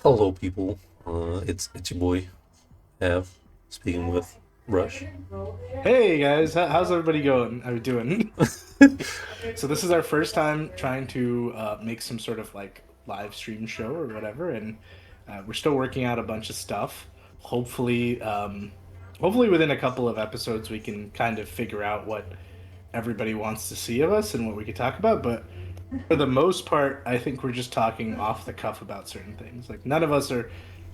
Hello, people. It's your boy, Av, speaking with Rush. Hey guys, how's everybody going? How we doing? So this is our first time trying to make some sort of like live stream show or whatever, and we're still working out a bunch of stuff. Hopefully, hopefully within a couple of episodes we can kind of figure out what everybody wants to see of us and what we could talk about. But for the most part, I think we're just talking off the cuff about certain things. Like none of us are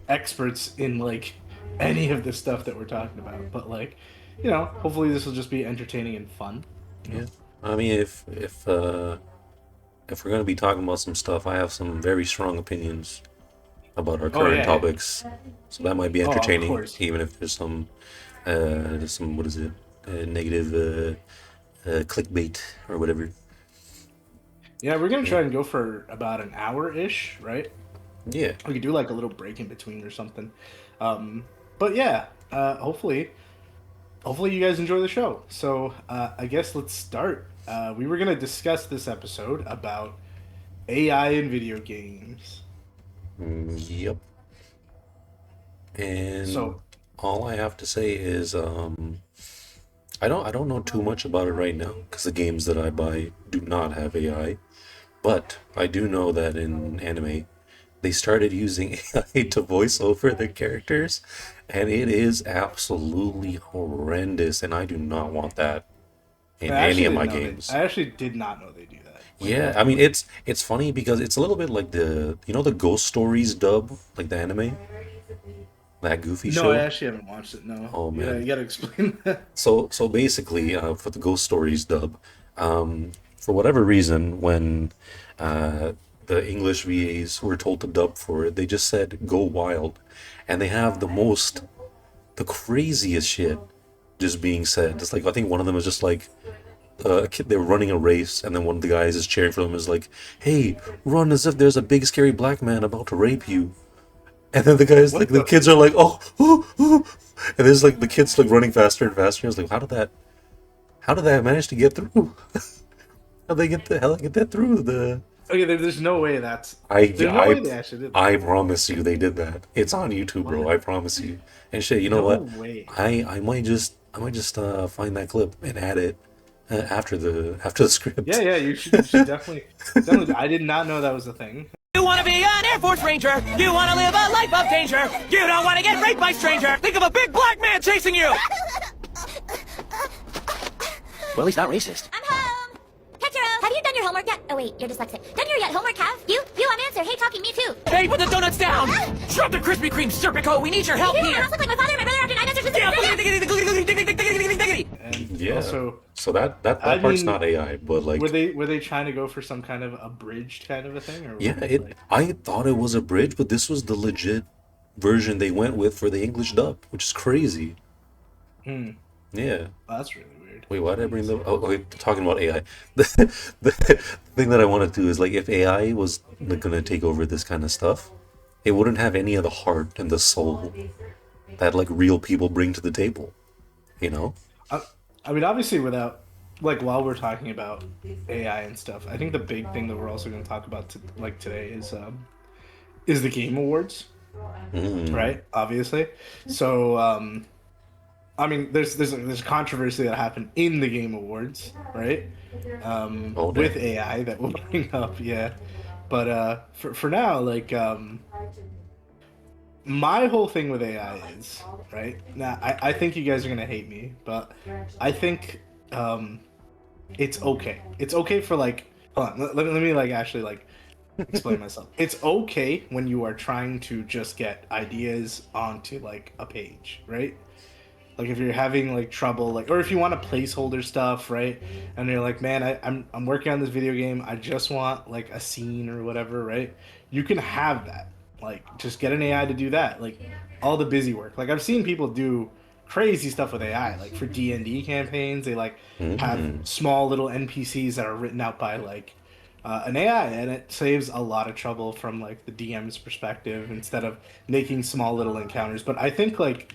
experts in like any of the stuff that we're talking about, but like, hopefully this will just be entertaining and fun. You know? Yeah, I mean, if we're gonna be talking about some stuff, I have some very strong opinions about our Oh current yeah, yeah. topics, so that might be Oh, of entertaining, course. even if there's some what is it, negative clickbait or whatever. Yeah, we're gonna Yeah, try and go for about an hour ish, right? yeah, We could do like a little break in between or something. Um, but yeah, hopefully you guys enjoy the show. So I guess let's start. We were gonna discuss this episode about AI in video games. yep. And So, all I have to say is, I don't know too much about it right now because the games that I buy do not have AI. But I do know that in anime, they started using AI to voice over the characters, and it is absolutely horrendous, and I do not want that I in any actually of didn't my know they. games. I actually did not know they do that. Like Yeah, that's I mean wild. it's funny because it's a little bit like the Ghost Stories dub, like the anime, that goofy No, I show. actually haven't watched it. No, Oh yeah, man. you gotta explain that. So basically, for the Ghost Stories dub, for whatever reason, when uh, the English VAs were told to dub for it, they just said "Go Wild," and they have the craziest shit just being said. It's like I think one of them is just like a kid. They're running a race, and then one of the guys is cheering for them. Is like, "Hey, run as if there's a big scary black man about to rape you." And then the guys, like What the the? kids, are like, "Oh, oh, oh," and there's like the kids like running faster and faster. I was like, how did that manage to get through? How they get that through the? Okay, there's no way that's. I There's no I way they actually did that. I promise you they did that. It's on YouTube, bro. What? I promise you. And shit, you know No what? way. I might just find that clip and add it after the Yeah, script. yeah. You should definitely. I did not know that was a thing. You want to be an Air Force Ranger. You want to live a life of danger. You don't want to get raped by stranger. Think of a big black man chasing you. Well, he's not racist. I'm home! Ketchero, have you done your homework yet? Oh wait, you're dyslexic. Done your yet homework, Have? You on answer. Hey, talking, me too. Hey, put the donuts down. Drop the Krispy Kreme, Serpico. We need your help You I here. also like my father and my brother after 9 answers with Yeah, And Yeah. also, So that I part's mean, not AI, but were like they trying to go for some kind of abridged kind of a thing, or yeah, what? it Like, I thought it was a bridge, but this was the legit version they went with for the English dub, which is crazy. hmm, Yeah. that's really weird. Wait, why did I bring the? Oh, wait, talking about AI. The thing that I want to do is like if AI was like, gonna take over this kind of stuff, it wouldn't have any of the heart and the soul that like real people bring to the table. You know? I, I mean, obviously, without like while we're talking about AI and stuff, I think the big thing that we're also going to talk about like today is the Game Awards, Mm. right? Obviously, so I mean, there's controversy that happened in the Game Awards, right? Oh With damn. AI that we'll bring up, yeah. But for now, like my whole thing with AI is right now. I think you guys are gonna hate me, but I think um, it's okay. It's okay for like. Hold on, let me like actually like explain myself. It's okay when you are trying to just get ideas onto like a page, right? Like if you're having like trouble, like or if you want to placeholder stuff, right? And you're like, man, I'm working on this video game. I just want like a scene or whatever, right? You can have that. Like just get an AI to do that. Like all the busy work. Like I've seen people do crazy stuff with AI. Like for D&D campaigns, they like have Mm. small little NPCs that are written out by like an AI, and it saves a lot of trouble from like the DM's perspective instead of making small little encounters. But I think like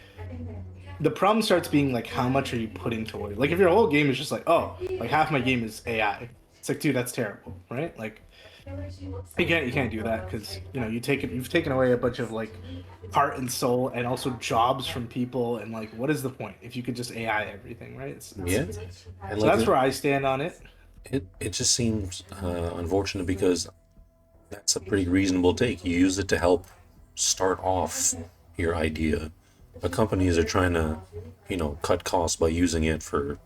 the problem starts being like how much are you putting toward it? Like if your whole game is just like, oh, like half my game is AI. It's like, dude, that's terrible, right? Like You can't do that because you've taken away a bunch of like heart and soul and also jobs from people, and like what is the point if you could just AI everything, right? Yeah, and So like that's where I stand on it. it just seems unfortunate because that's a pretty reasonable take. You use it to help start off your idea, but companies are trying to, cut costs by using it for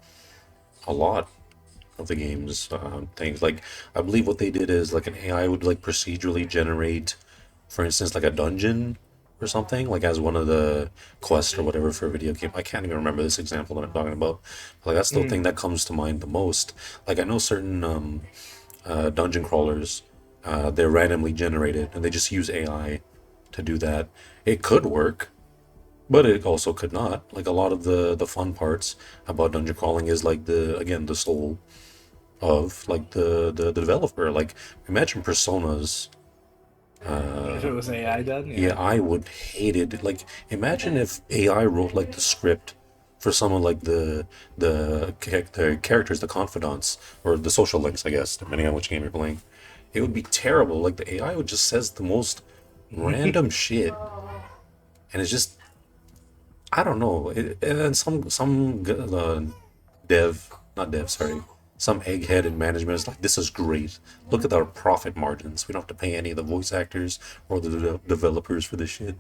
a lot of the game's things. Like, I believe what they did is like an AI would like procedurally generate, for instance, like a dungeon or something, like as one of the quests or whatever for a video game. I can't even remember this example that I'm talking about. But, like, that's the thing that comes to mind the most. Like, I know certain dungeon crawlers, they're randomly generated and they just use AI to do that. It could work, but it also could not. Like, a lot of the fun parts about dungeon crawling is like the soul of like the developer. Like, imagine Personas. If it was AI done, Yeah, yeah. I would hate it. Like, imagine if AI wrote like the script for some of like the characters, the confidants, or the social links, I guess, depending on which game you're playing. It would be terrible. Like, the AI would just says the most random shit, and it's just, I don't know. And then not dev, sorry, some egghead in management is like, this is great. Look at our profit margins. We don't have to pay any of the voice actors or the developers for this shit.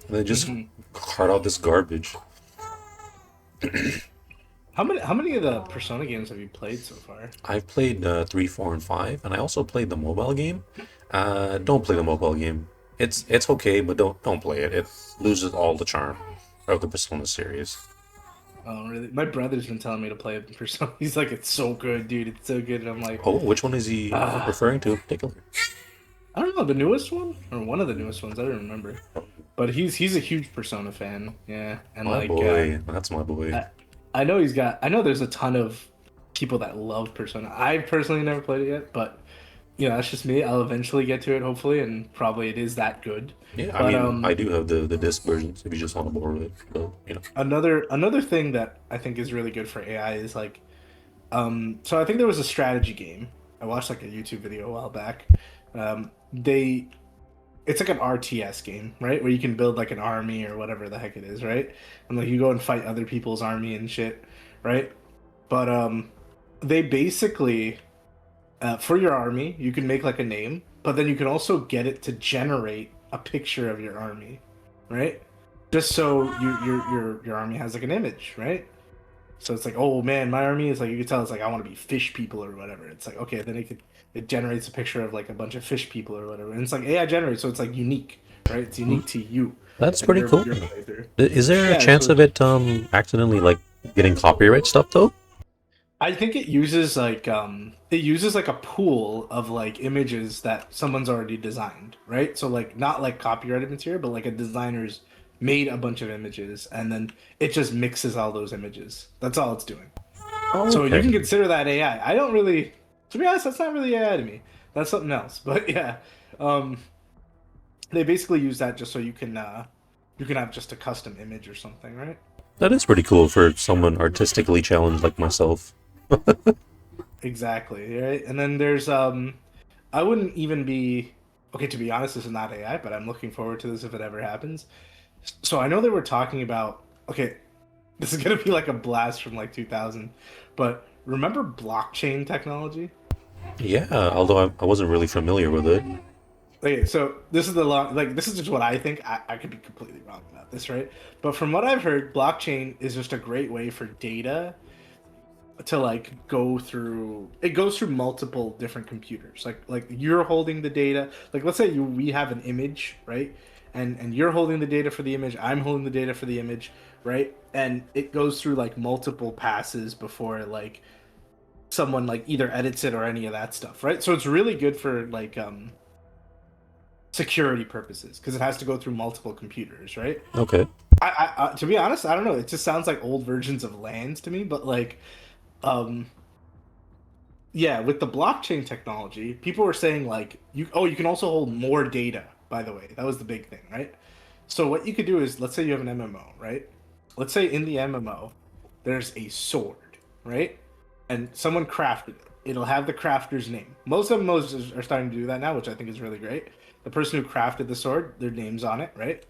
And they just cart out this garbage. How many of the Persona games have you played so far? I've played 3, 4, and 5, and I also played the mobile game. Don't play the mobile game. It's okay, but don't play it. It loses all the charm of the Persona series. Oh, really? My brother's been telling me to play Persona. He's like, it's so good, dude. It's so good. And I'm like, Oh, which one is he referring to in particular? I don't know, the newest one or one of the newest ones. I don't remember. But he's a huge Persona fan. Yeah, and My like, boy, that's my boy. I know I know there's a ton of people that love Persona. I personally never played it yet, but that's just me. I'll eventually get to it, hopefully, and probably it is that good. Yeah, I But mean, I do have the disc versions if you just want to borrow it. But, another thing that I think is really good for AI is like, so I think there was a strategy game. I watched like a YouTube video a while back. They It's like an RTS game, right? Where you can build like an army or whatever the heck it is, right? And like you go and fight other people's army and shit, right? But they basically for your army, you can make like a name, but then you can also get it to generate a picture of your army, right? Just so your army has like an image, right? So it's like, oh man, my army is like, you can tell it's like I want to be fish people or whatever. It's like, okay, then it generates a picture of like a bunch of fish people or whatever, and it's like AI generates, so it's like unique, right? It's unique to you. that's and pretty cool. your playthrough. Is there a Yeah, chance so of it accidentally like getting copyright stuff though? I think it uses like a pool of like images that someone's already designed, right? So like not like copyrighted material, but like a designer's made a bunch of images and then it just mixes all those images. That's all it's doing. Oh, So you okay. can consider that AI. I don't really, to be honest, that's not really AI to me. That's something else. But yeah, um, they basically use that just so you can have just a custom image or something, right? That is pretty cool for someone artistically challenged like myself. Exactly, right? And then there's I wouldn't even be okay, to be honest, this is not AI, but I'm looking forward to this if it ever happens. So I know they were talking about, okay, this is gonna be like a blast from like 2000, but remember blockchain technology? Yeah, although I wasn't really familiar with it. Okay, so this is this is just what I think. I could be completely wrong about this, right? But from what I've heard, blockchain is just a great way for data to like goes through multiple different computers. Like you're holding the data. Like let's say we have an image, right? And you're holding the data for the image, I'm holding the data for the image, right? And it goes through like multiple passes before like someone like either edits it or any of that stuff, right? So it's really good for like security purposes because it has to go through multiple computers, right? Okay. I to be honest, I don't know. It just sounds like old versions of lands to me, but like, um, yeah, with the blockchain technology, people were saying like you can also hold more data. By the way, that was the big thing, right? So what you could do is, let's say you have an MMO, right? Let's say in the MMO, there's a sword, right? And someone crafted it. It'll have the crafter's name. Most of them are starting to do that now, which I think is really great. The person who crafted the sword, their name's on it, right?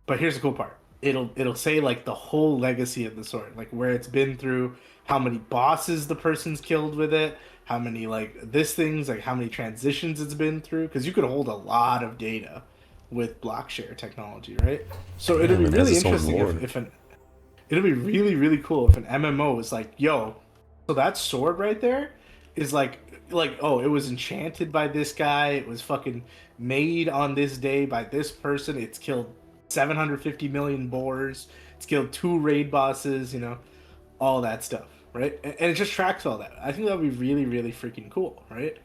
But here's the cool part. It'll say like the whole legacy of the sword, like where it's been through, how many bosses the person's killed with it, how many like this things, like how many transitions it's been through, because you could hold a lot of data with Blockshare technology, right? So it'll Damn, be it has really its own interesting lore. if an it'll be really really cool if an MMO is like, yo, so that sword right there is like oh, it was enchanted by this guy, it was fucking made on this day by this person, it's killed 750 million boars, it's killed two raid bosses, all that stuff, right? And it just tracks all that. I think that would be really really freaking cool, right?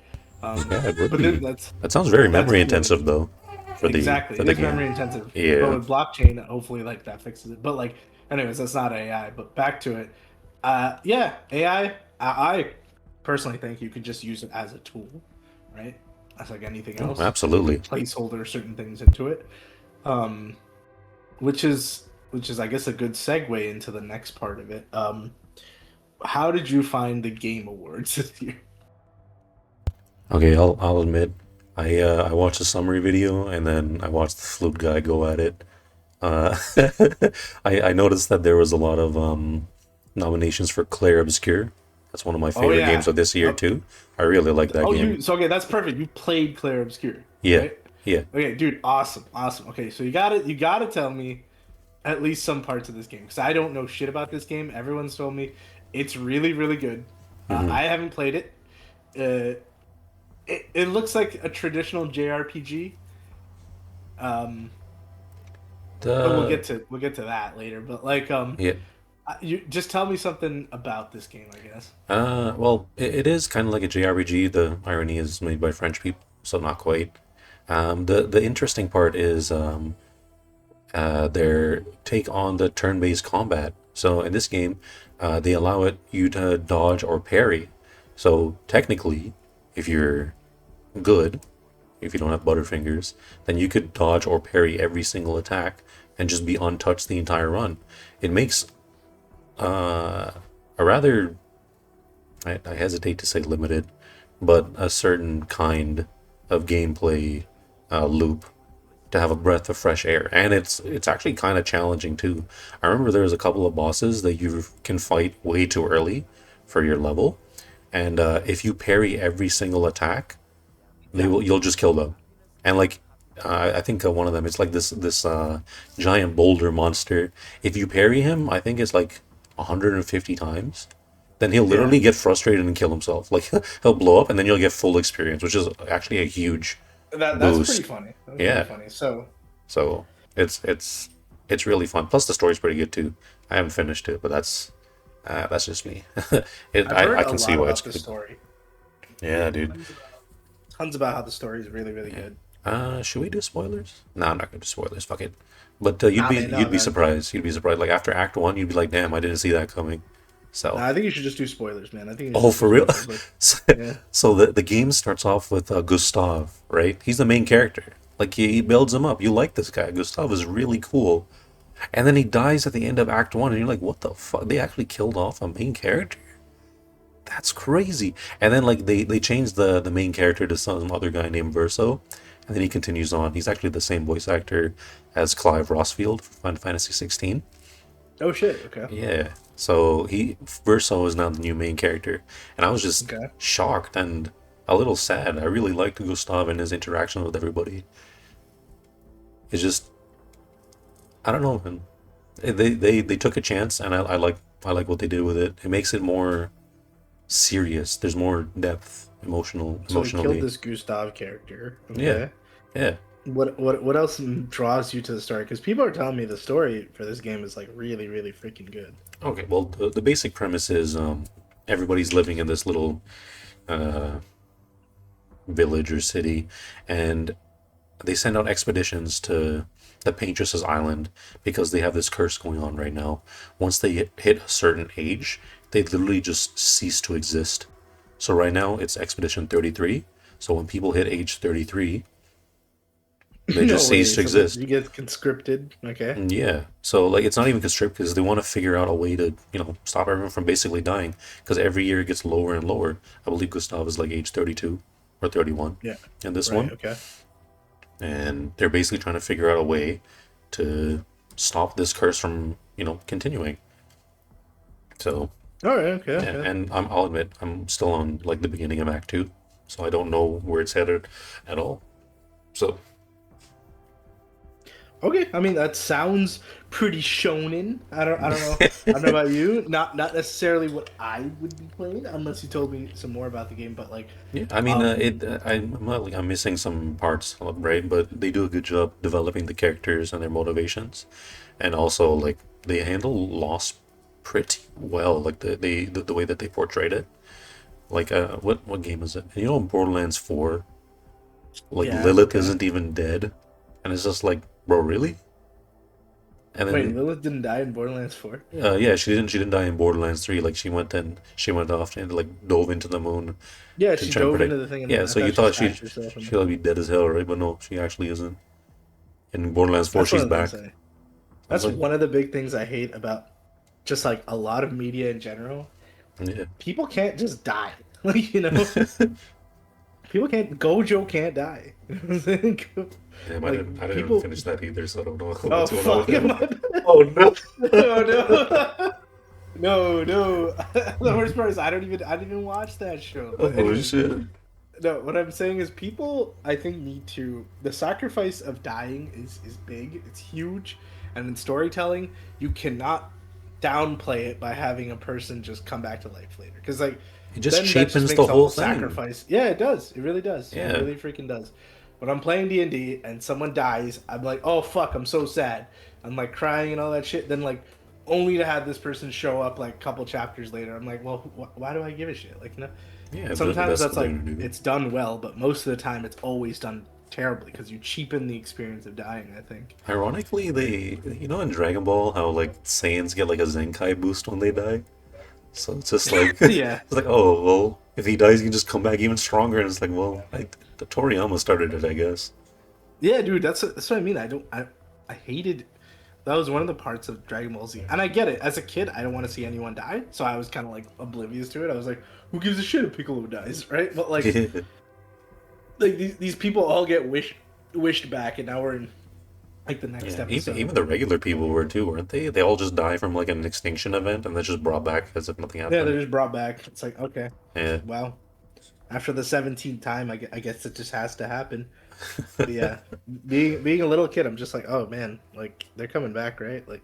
Yeah, it would But be. then that's That sounds very that's memory cool. intensive though, for the Exactly. for It the is memory game. intensive. But Yeah. with blockchain, hopefully like that fixes it. But like anyways, that's not AI, but back to it. Yeah, AI, I personally think you could just use it as a tool, right? As like anything Oh, else. You absolutely. could placeholder certain things into it. Um which is I guess a good segue into the next part of it. How did you find the game awards this year? Okay, I'll admit, I watched a summary video and then I watched the flute guy go at it. Uh, I noticed that there was a lot of nominations for Claire Obscure. That's one of my Oh favorite games yeah. of this year Yep. too. I really like that Oh, game. okay, that's perfect. You played Claire Obscure, Yeah, right? yeah. Okay, dude, awesome, awesome. Okay, so you gotta tell me at least some parts of this game because I don't know shit about this game. Everyone's told me it's really, really good. Hmm. I haven't played it. Uh, it looks like a traditional JRPG. Um, but we'll The get to that later. But like, yeah. you just tell me something about this game, I guess. Well, it is kind of like a JRPG. The irony is made by French people, so not quite. The interesting part is their take on the turn-based combat. So in this game, they allow you to dodge or parry. So technically, if you're good, if you don't have butterfingers, then you could dodge or parry every single attack and just be untouched the entire run. It makes a rather, I hesitate to say limited, but a certain kind of gameplay loop to have a breath of fresh air, and it's actually kind of challenging too. I remember there was a couple of bosses that you can fight way too early for your level, and if you parry every single attack, Yeah. you'll just kill them. And like I think one of them is like this giant boulder monster. If you parry him, I think it's like 150 times. Then he'll Yeah. literally get frustrated and kill himself. Like he'll blow up, and then you'll get full experience, which is actually a huge That's pretty boost. funny. That's pretty Yeah. funny. So So it's really fun. Plus the story's pretty good too. I haven't finished it, but that's just me. I've heard I a can see lot why it's about the good. story. Yeah, dude. Tons about how the story is really, really good. Should we do spoilers? No, I'm not gonna do spoilers. Fuck it. But Nah, man, no, you'd be no. surprised. You'd be surprised. Like after Act One, you'd be like, "Damn, I didn't see that coming." Nah, So, I think you should just do spoilers, man. I think you should oh, just do for real? spoilers. Like, So, yeah. so the game starts off with Gustav, right? He's the main character. Like he builds him up. You like this guy. Gustav is really cool. And then he dies at the end of Act One, and you're like, "What the fuck? They actually killed off a main character? That's crazy." And then like they changed the main character to some other guy named Verso, and then he continues on. He's actually the same voice actor as Clive Rossfield for Final Fantasy 16. Oh shit. Okay. Yeah. So he Verso is now the new main character, and I was just Okay. shocked and a little sad. I really liked Gustav and his interaction with everybody. It's just I don't know, man. They took a chance, and I like what they did with it. It makes it more serious. There's more depth, So we killed emotionally. this Gustav character. Yeah, Okay. yeah. What else draws you to the story? Because people are telling me the story for this game is like really, really freaking good. Okay. Well, the basic premise is everybody's living in this little uh, village or city, and they send out expeditions to the Paintress's Island because they have this curse going on right now. Once they hit a certain age, they literally just cease to exist. So right now it's Expedition 33. So when people hit age 33, They No just way. cease to So exist. you get conscripted. Okay. Yeah. So like it's not even constricted because they want to figure out a way to, stop everyone from basically dying. Because every year it gets lower and lower. I believe Gustav is like age 32 or 31 Yeah. in this Right. one. Okay. And they're basically trying to figure out a way to stop this curse from, continuing. So, All right. Okay. yeah, Okay. and I'll admit I'm still on like the beginning of Act 2, so I don't know where it's headed at all. So, Okay, I mean that sounds pretty shonen. I don't know. I don't know about you. Not necessarily what I would be playing unless you told me some more about the game. But like, yeah, I mean, um, I'm not like I'm missing some parts, right? But they do a good job developing the characters and their motivations, and also like they handle loss pretty well. Like the way that they portrayed it. Like what game is it? You know, in Borderlands 4, like yeah. Lilith Okay. isn't even dead, and it's just like, bro, really? And Wait, then Lilith didn't die in Borderlands 4. yeah, she didn't die in Borderlands 3. Like she went off and like dove into the moon Yeah, to she try and dove into protect. the thing, and Yeah, then I so you thought she thought smashed herself. And she'll be dead as hell, right? But no, she actually isn't. In Borderlands 4, that's what she's I'm gonna back. say. I was That's like, one of the big things I hate about just like a lot of media in general. yeah. People can't just die. Like people can't. Gojo can't die. You know what I'm saying? Damn, I Like didn't even people. finish that either, so I don't know Oh what's going on with fuck! Am him. I... Oh no! No, no, no, no. The worst part is I didn't even watch that show. But Oh anyways, shit! no. What I'm saying is people I think need to. The sacrifice of dying is big. It's huge, and in storytelling, you cannot downplay it by having a person just come back to life later. Because like It just then that just cheapens makes the the whole whole thing. sacrifice. Yeah, it does. It really does. It Yeah. really freaking does. When I'm playing D&D and someone dies, I'm like, oh fuck, I'm so sad. I'm like crying and all that shit. Then like, only to have this person show up like a couple chapters later, I'm like, well, why do I give a shit? Like, Yeah, sometimes that's that's what like they're gonna do. it's done well, but most of the time it's always done terribly because you cheapen the experience of dying. I think. Ironically, in Dragon Ball, how like Saiyans get like a Zenkai boost when they die. So it's just like Yeah. it's like, oh well, if he dies, he can just come back even stronger. And it's like, well, the Toriyama started it, I guess. Yeah, dude, that's what I mean. I hated. That was one of the parts of Dragon Ball Z, and I get it. As a kid, I don't want to see anyone die, so I was kind of like oblivious to it. I was like, "Who gives a shit if Piccolo dies?" Right? But like, these people all get wished back, and now we're in like the next Yeah, episode. even the regular people were too, weren't they? They all just die from like an extinction event, and then just brought back as if nothing Yeah, they're happened. just brought back. It's like, okay, Yeah, well, after the 17th time, I guess it just has to happen. But yeah, being a little kid, I'm just like, oh man, like they're coming back, right? Like,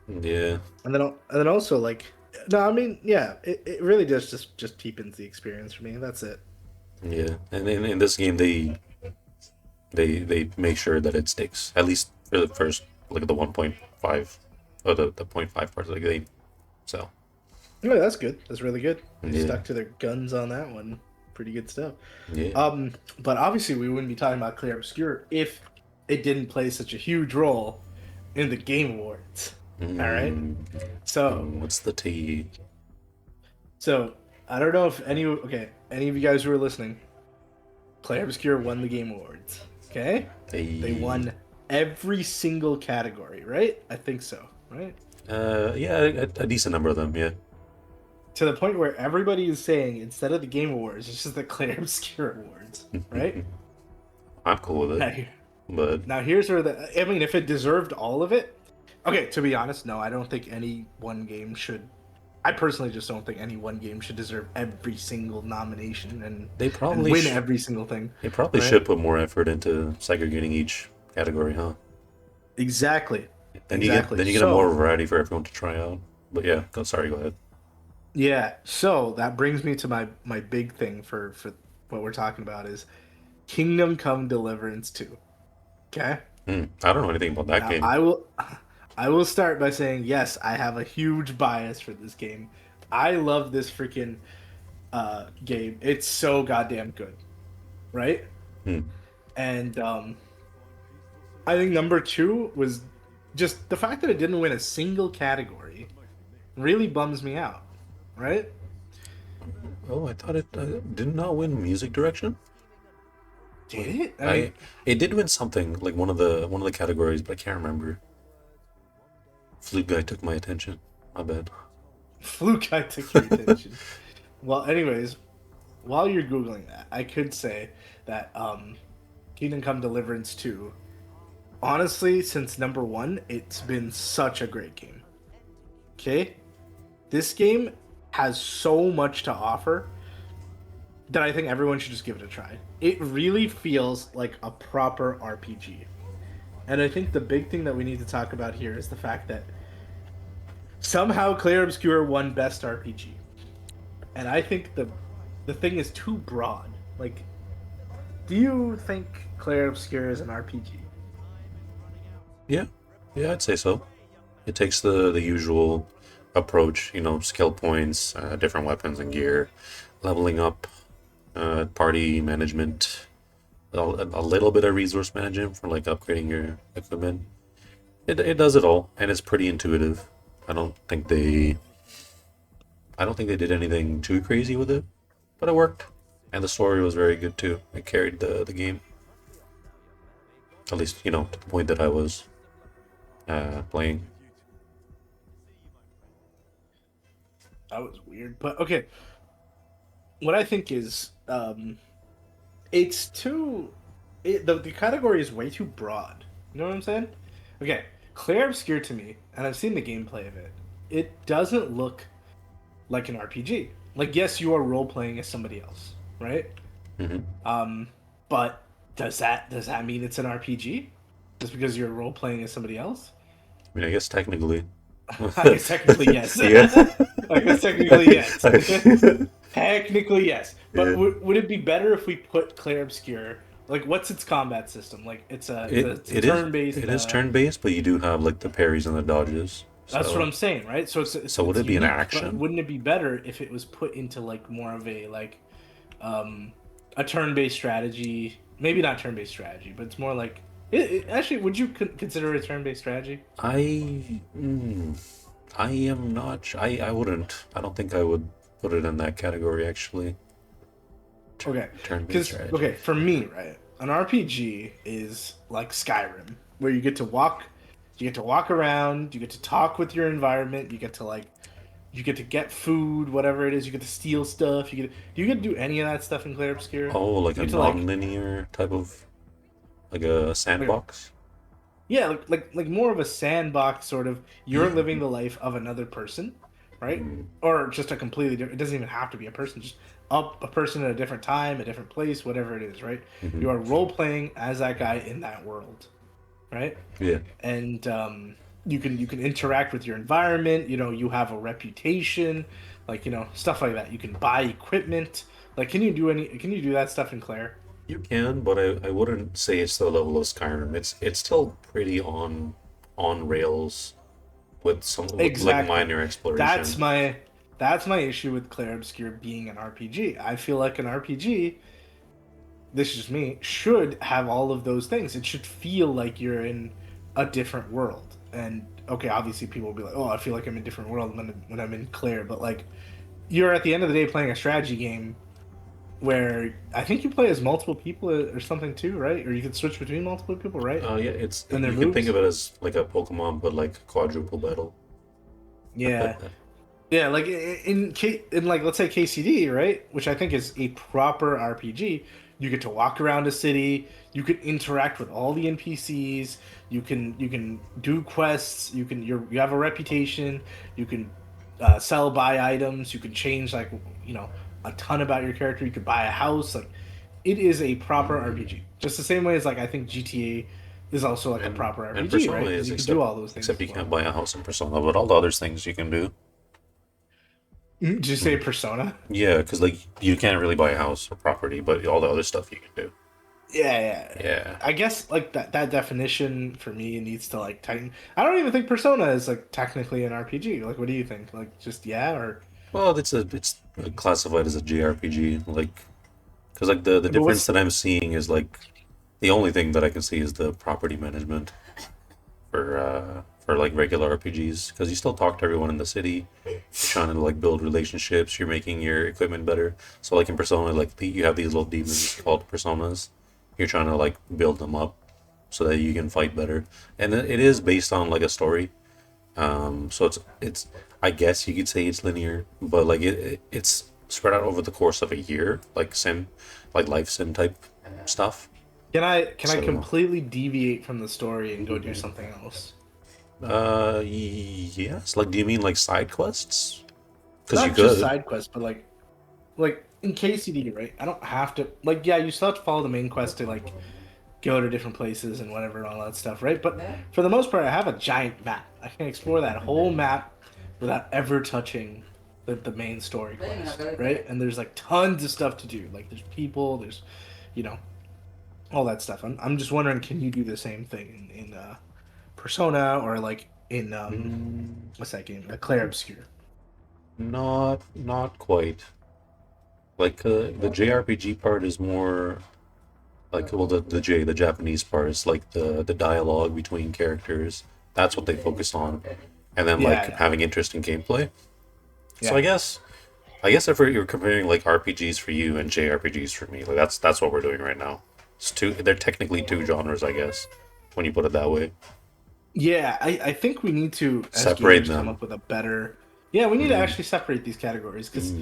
yeah, and then also like, no, I mean, yeah, it really does just cheapens the experience for me. That's it. yeah. And in this game, they make sure that it sticks at least for the first like the 1.5 or the point 0.5 parts of the game. So Yeah, that's good. That's really good. They Yeah. stuck to their guns on that one. Pretty good stuff. yeah, But obviously we wouldn't be talking about Clear Obscure if it didn't play such a huge role in the Game Awards. All right. Mm, So what's the T? So I don't know if any of you guys who are listening, Play Obscure won the Game Awards. Okay, they won every single category, right? I think so, right? Yeah, a decent number of them. Yeah, To the point where everybody is saying instead of the Game Awards, it's just the Clay Obscure Awards, right? I'm cool with now, it. But now here's where I mean, if it deserved all of it, okay. To be honest, no, I don't think any one game should. I personally just don't think any one game should deserve every single nomination and they probably win every single thing. they probably right? should put more effort into segregating each category, huh? Exactly. Then Exactly. you get a more variety for everyone to try out. But yeah, go ahead. Yeah. So that brings me to my big thing for what we're talking about is Kingdom Come Deliverance 2. Okay. I don't know anything about that Now, game. I will start by saying yes, I have a huge bias for this game. I love this freaking game. It's so goddamn good, right? And I think number 2 was just the fact that it didn't win a single category really bums me out, right? Oh, I thought it did not win music direction. Did it? I I mean, it did win something, like one of the categories, but I can't remember. Flute guy took my attention. My bad. Fluke, I took your attention. Well, anyways, while you're googling that, I could say that Kingdom Come Deliverance 2, honestly, since number one, it's been such a great game. Okay, this game has so much to offer that I think everyone should just give it a try. It really feels like a proper RPG. And I think the big thing that we need to talk about here is the fact that somehow Clair Obscur won Best RPG. And I think the thing is too broad. Like, do you think Clair Obscur is an RPG? Yeah, yeah, I'd say so. It takes the usual approach, skill points, different weapons and gear, leveling up, party management, a little bit of resource management for like upgrading your equipment. It does it all, and it's pretty intuitive. I don't think they I don't think they did anything too crazy with it, but it worked, and the story was very good too. It carried the game, at least to the point that I was playing. That was weird. But okay, what I think is it's too the category is way too broad. You know what I'm saying? Okay, Clair Obscur to me, and I've seen the gameplay of it. It doesn't look like an RPG. Like, yes, you are role playing as somebody else, right? hmm But does that mean it's an RPG? Just because you're role playing as somebody else? I mean, I guess technically. I guess technically yes. Yeah. I guess technically yes. Technically yes. But Yeah. would it be better if we put Clair Obscur? Like, what's its combat system? Like, it's a turn-based. It is turn-based, but you do have like the parries and the dodges. That's So, what I'm saying, right? So it's so would it's it be an unique, but action? wouldn't it be better if it was put into like more of a a turn-based strategy? Maybe not turn-based strategy, but it's more like actually. Would you consider it a turn-based strategy? I am not. I wouldn't. I don't think I would put it in that category actually. Okay, Turn-based because strategy. okay, for me, right, an RPG is like Skyrim, where you get to walk around, you get to talk with your environment, you get to get food, whatever it is, you get to steal stuff. Do you get to do any of that stuff in Clair Obscur? Oh, like You a get to like non-linear type of, like a sandbox. yeah, like more of a sandbox sort of. You're living the life of another person, right? Or just a completely different. It doesn't even have to be a person. Just a person at a different time, a different place, whatever it is, right? Mhm. You are role playing as that guy in that world, right? Yeah. And you can interact with your environment. You have a reputation, like stuff like that. You can buy equipment. Like, can you do that stuff in Claire? You can, but I wouldn't say it's the level of Skyrim. It's still pretty on rails with like Exactly. minor exploration. That's my issue with Clair Obscur being an RPG. I feel like an RPG, this is just me, should have all of those things. It should feel like you're in a different world. And okay, obviously people will be like, "Oh, I feel like I'm in a different world when I'm in Clair," but like you're at the end of the day playing a strategy game where I think you play as multiple people or something too, right? Or you can switch between multiple people, right? Yeah, it's And their you can think moves? of it as like a Pokemon, but like quadruple battle. Yeah. Yeah, like in like let's say KCD, right? Which I think is a proper RPG. You get to walk around a city. You can interact with all the NPCs. You can do quests. You have a reputation. You can sell, buy items. You can change like a ton about your character. You could buy a house. Like, it is a proper RPG. Just the same way as like I think GTA is also like a proper And RPG, Persona right? Because is you can except do all those things. except you as well. can't buy a house in Persona, but all the other things you can do. Did you say Persona? Yeah, because like you can't really buy a house or property, but all the other stuff you can do. Yeah. Yeah. I guess like that definition for me needs to like tighten. I don't even think Persona is like technically an RPG. Like, what do you think? Like, just yeah, or Well, it's classified as a JRPG, like because like the but difference what's that I'm seeing is like the only thing that I can see is the property management for like regular RPGs because you still talk to everyone in the city, you're trying to like build relationships, you're making your equipment better. So like in Persona, like you have these little demons called personas, You're trying to like build them up so that you can fight better, and it is based on like a story. So it's I guess you could say it's linear, but like it's spread out over the course of a year, like life sim type stuff. Can I So, completely deviate from the story and go do something else? yes. Like, do you mean like side quests? Because you Not just could. side quests, but like in KCD, right? I don't have to like yeah, you still have to follow the main quest to like go to different places and whatever and all that stuff, right? But for the most part, I have a giant map. I can explore that whole map without ever touching the main story quest, right? And there's like tons of stuff to do. Like there's people, there's you know all that stuff. I'm just wondering, can you do the same thing in Persona or like in what's that game? Claire Obscure. Not quite. Like the JRPG part is more like, well, the Japanese part is like the dialogue between characters. That's what they focus on, and then like Yeah, having interesting gameplay. So yeah. I guess if you're comparing like RPGs for you and JRPGs for me, like that's what we're doing right now. It's two. They're technically two genres, I guess, when you put it that way. Yeah, I think we need to, as Separate gamers, come them. up with a better. Yeah, we need to actually separate these categories because,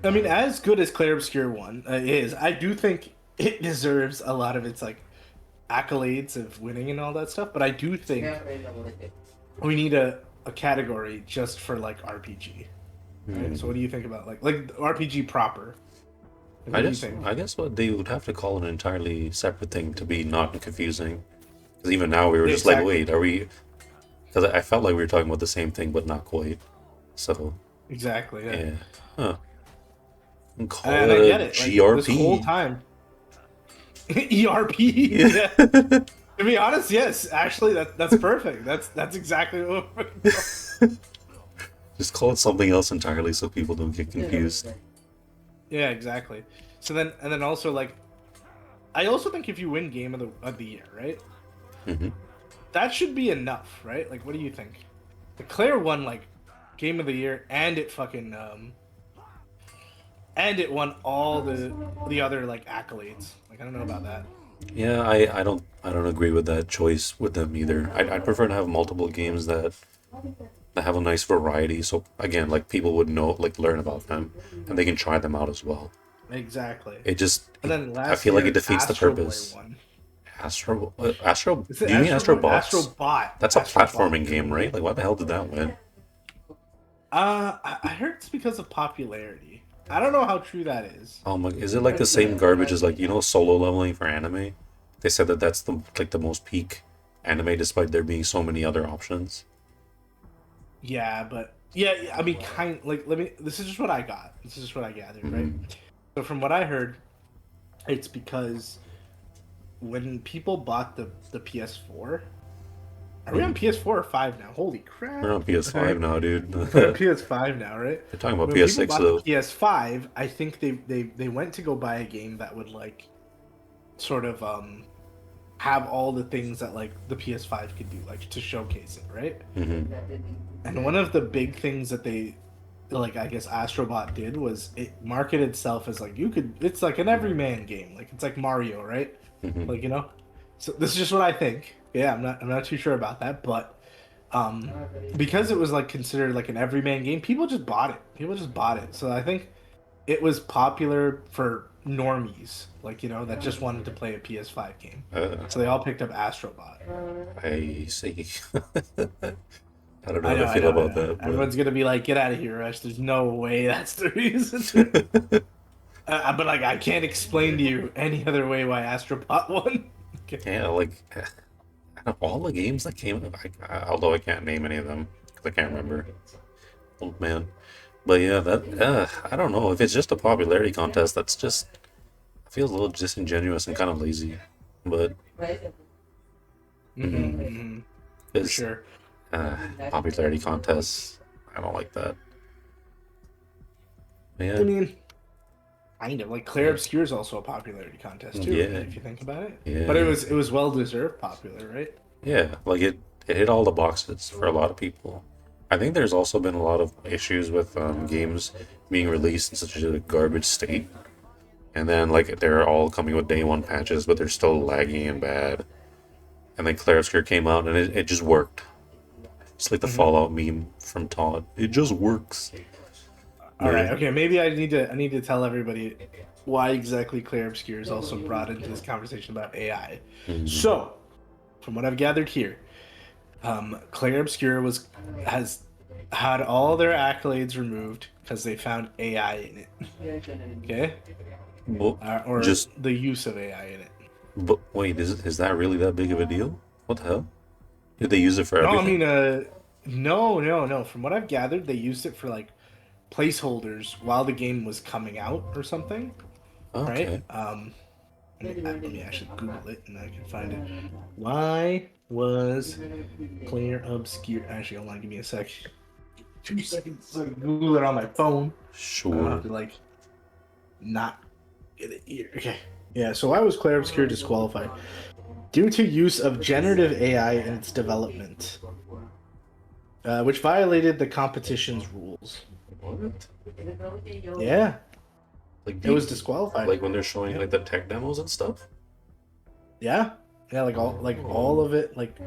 I mean, as good as Claire Obscure one is, I do think it deserves a lot of its like accolades of winning and all that stuff. But I do think we need a category just for like RPG. Right? So what do you think about like RPG proper? Like, what do you think? I guess what they would have to call an entirely separate thing to be not confusing. Because even now we were just like, Exactly. wait, are we? Because I felt like we were talking about the same thing, but not quite. So Exactly. Yeah. yeah, huh? And call And I it get a it. Like this whole GRP. time, ERP. Yeah. Yeah. To be honest, yes. Actually, that's perfect. That's exactly what. Just call it something else entirely so people don't get confused. Yeah, exactly. So then, and then also like, I also think if you win Game of the Year, right, Hmm. that should be enough, right? Like, what do you think? The Claire won like Game of the Year, and it fucking and it won all the other like accolades. Like, I don't know about that. Yeah, I don't agree with that choice with them either. I'd prefer to have multiple games that have a nice variety. So again, like people would know, like learn about them, and they can try them out as well. Exactly. It just, And then I last feel like year, it defeats the Astro Boy purpose. won. Astro, Is do it you mean Astro Astro Boy? Astro Bots? Bot. That's a Astro Bot. platforming game, right? Like, why the hell did that win? I heard it's because of popularity. I don't know how true that is. Oh my, is it like the same garbage as like solo leveling for anime? They said that that's the most peak anime, despite there being so many other options. Yeah, but yeah, I mean, kind like let me. This is just what I got. This is just what I gathered, right? So from what I heard, it's because when people bought the PS4, are we on PS4 or 5 now? Holy crap! We're on PS5 now, dude. We're on They're PS5 now, right? talking about When people PS6 bought though. the PS5, I think they went to go buy a game that would like sort of have all the things that like the PS5 could do, like to showcase it, right? Hmm. And one of the big things that they like I guess Astrobot did was it marketed itself as like it's like an everyman game. Like it's like Mario, right? Hmm. Like, So this is just what I think. Yeah, I'm not too sure about that, but because it was like considered like an everyman game, people just bought it. People just bought it. So I think it was popular for normies, like that just wanted to play a PS5 game. So they all picked up Astrobot. I see. I don't know I how know, to I feel know, I about know. that, Everyone's gonna be like, "Get out of here, Rush." There's no way that's the reason. but But like, I can't explain to you any other way why Astrobot won. Okay. yeah, like out of all the games that came, although I can't name any of them because I can't remember. Old man. But yeah, that I don't know if it's just a popularity contest. That's just feels a little disingenuous and kind of lazy. But For it's sure. popularity contests. I don't like that. But I yeah, mean, kind of like Claire Obscure is also a popularity contest too, Yeah. if you think about it. Yeah. But it was well deserved popular, right? yeah, like it hit all the boxes for a lot of people. I think there's also been a lot of issues with games being released in such a garbage state. And then like they're all coming with day one patches, but they're still laggy and bad. And then Clair Obscur came out and it just worked. It's like the Mhm. Fallout meme from Todd. It just works. All right. Yeah. Okay. Maybe I need to tell everybody why exactly Clair Obscur is also brought into this conversation about AI. Mhm. So, from what I've gathered here, Clair Obscur has had all their accolades removed because they found AI in it. Okay, Well, or just the use of AI in it. but wait, is that really that big of a deal? What the hell? Did they use it for No, I everything? mean, no. From what I've gathered, they used it for like placeholders while the game was coming out or something, right? Okay. Let me actually Google it and I can find it. Why was Clair Obscur? Actually, hold on, give me a sec. 2 seconds. So I can Google it on my phone. I don't have Sure. to like not get it here. Okay. Yeah. So why was Clair Obscur disqualified? Due to use of generative AI in its development, which violated the competition's rules. What? Yeah, Like it was disqualified. like when they're showing Yeah. like the tech demos and stuff? Yeah, yeah, like all Oh. of it, like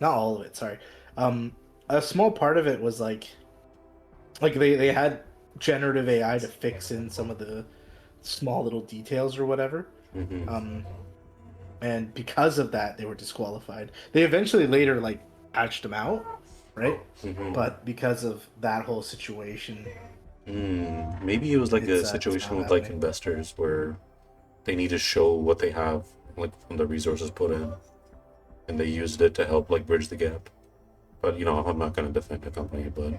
not all of it. Sorry, um, a small part of it was like they had generative AI to fix in some of the small little details or whatever. Hmm. Um, and because of that, they were disqualified. They eventually later like patched them out, right? Hmm. But because of that whole situation, Maybe it was like a it's not situation with like happening. investors where they need to show what they have, like from the resources put in, and they used it to help like bridge the gap. But I'm not gonna defend the company, but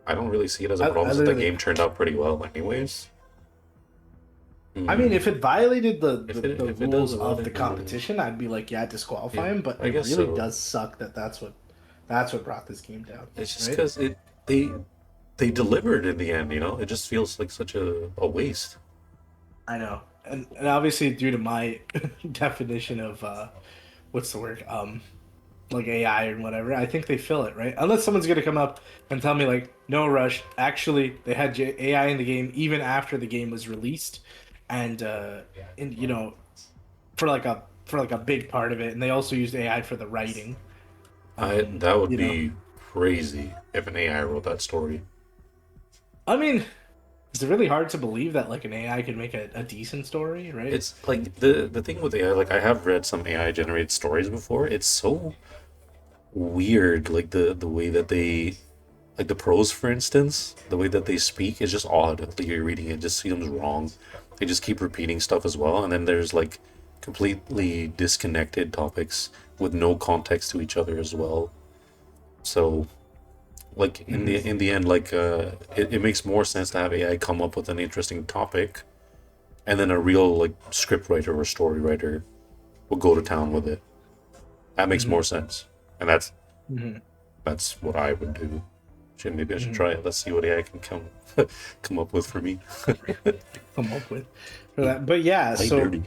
I don't really see it as a I problem since the literally, game turned out pretty well, anyways. I mean, Hmm. if it violated the, If the, it the if it does rules of the violate the competition, I'd be like, yeah, yeah, disqualify him. But I it guess really so. does suck that that's what brought this game down, It's just right? because they delivered in the end. It just feels like such a waste. I know, and obviously due to my definition of what's the word, like AI and whatever, I think they fill it right. Unless someone's gonna come up and tell me like, no, Rush, actually they had AI in the game even after the game was released, and for like a big part of it, and they also used AI for the writing. I That would You know, be crazy if an AI wrote that story. I mean, it's really hard to believe that like an AI could make a decent story, right? It's like the thing with AI, like I have read some AI generated stories before. It's so weird, like the way that they like the pros, for instance, the way that they speak is just odd. Like you're reading it just seems wrong. They just keep repeating stuff as well, and then there's like completely disconnected topics with no context to each other as well. So like in the Hmm. in the end, like it makes more sense to have AI come up with an interesting topic, and then a real like script writer or story writer will go to town with it. That makes more Hmm. sense, and Hmm. that's what I would do. Maybe I should Hmm. try it. Let's see what AI can come up with for me. Come up with for that. But yeah, Play so dirty.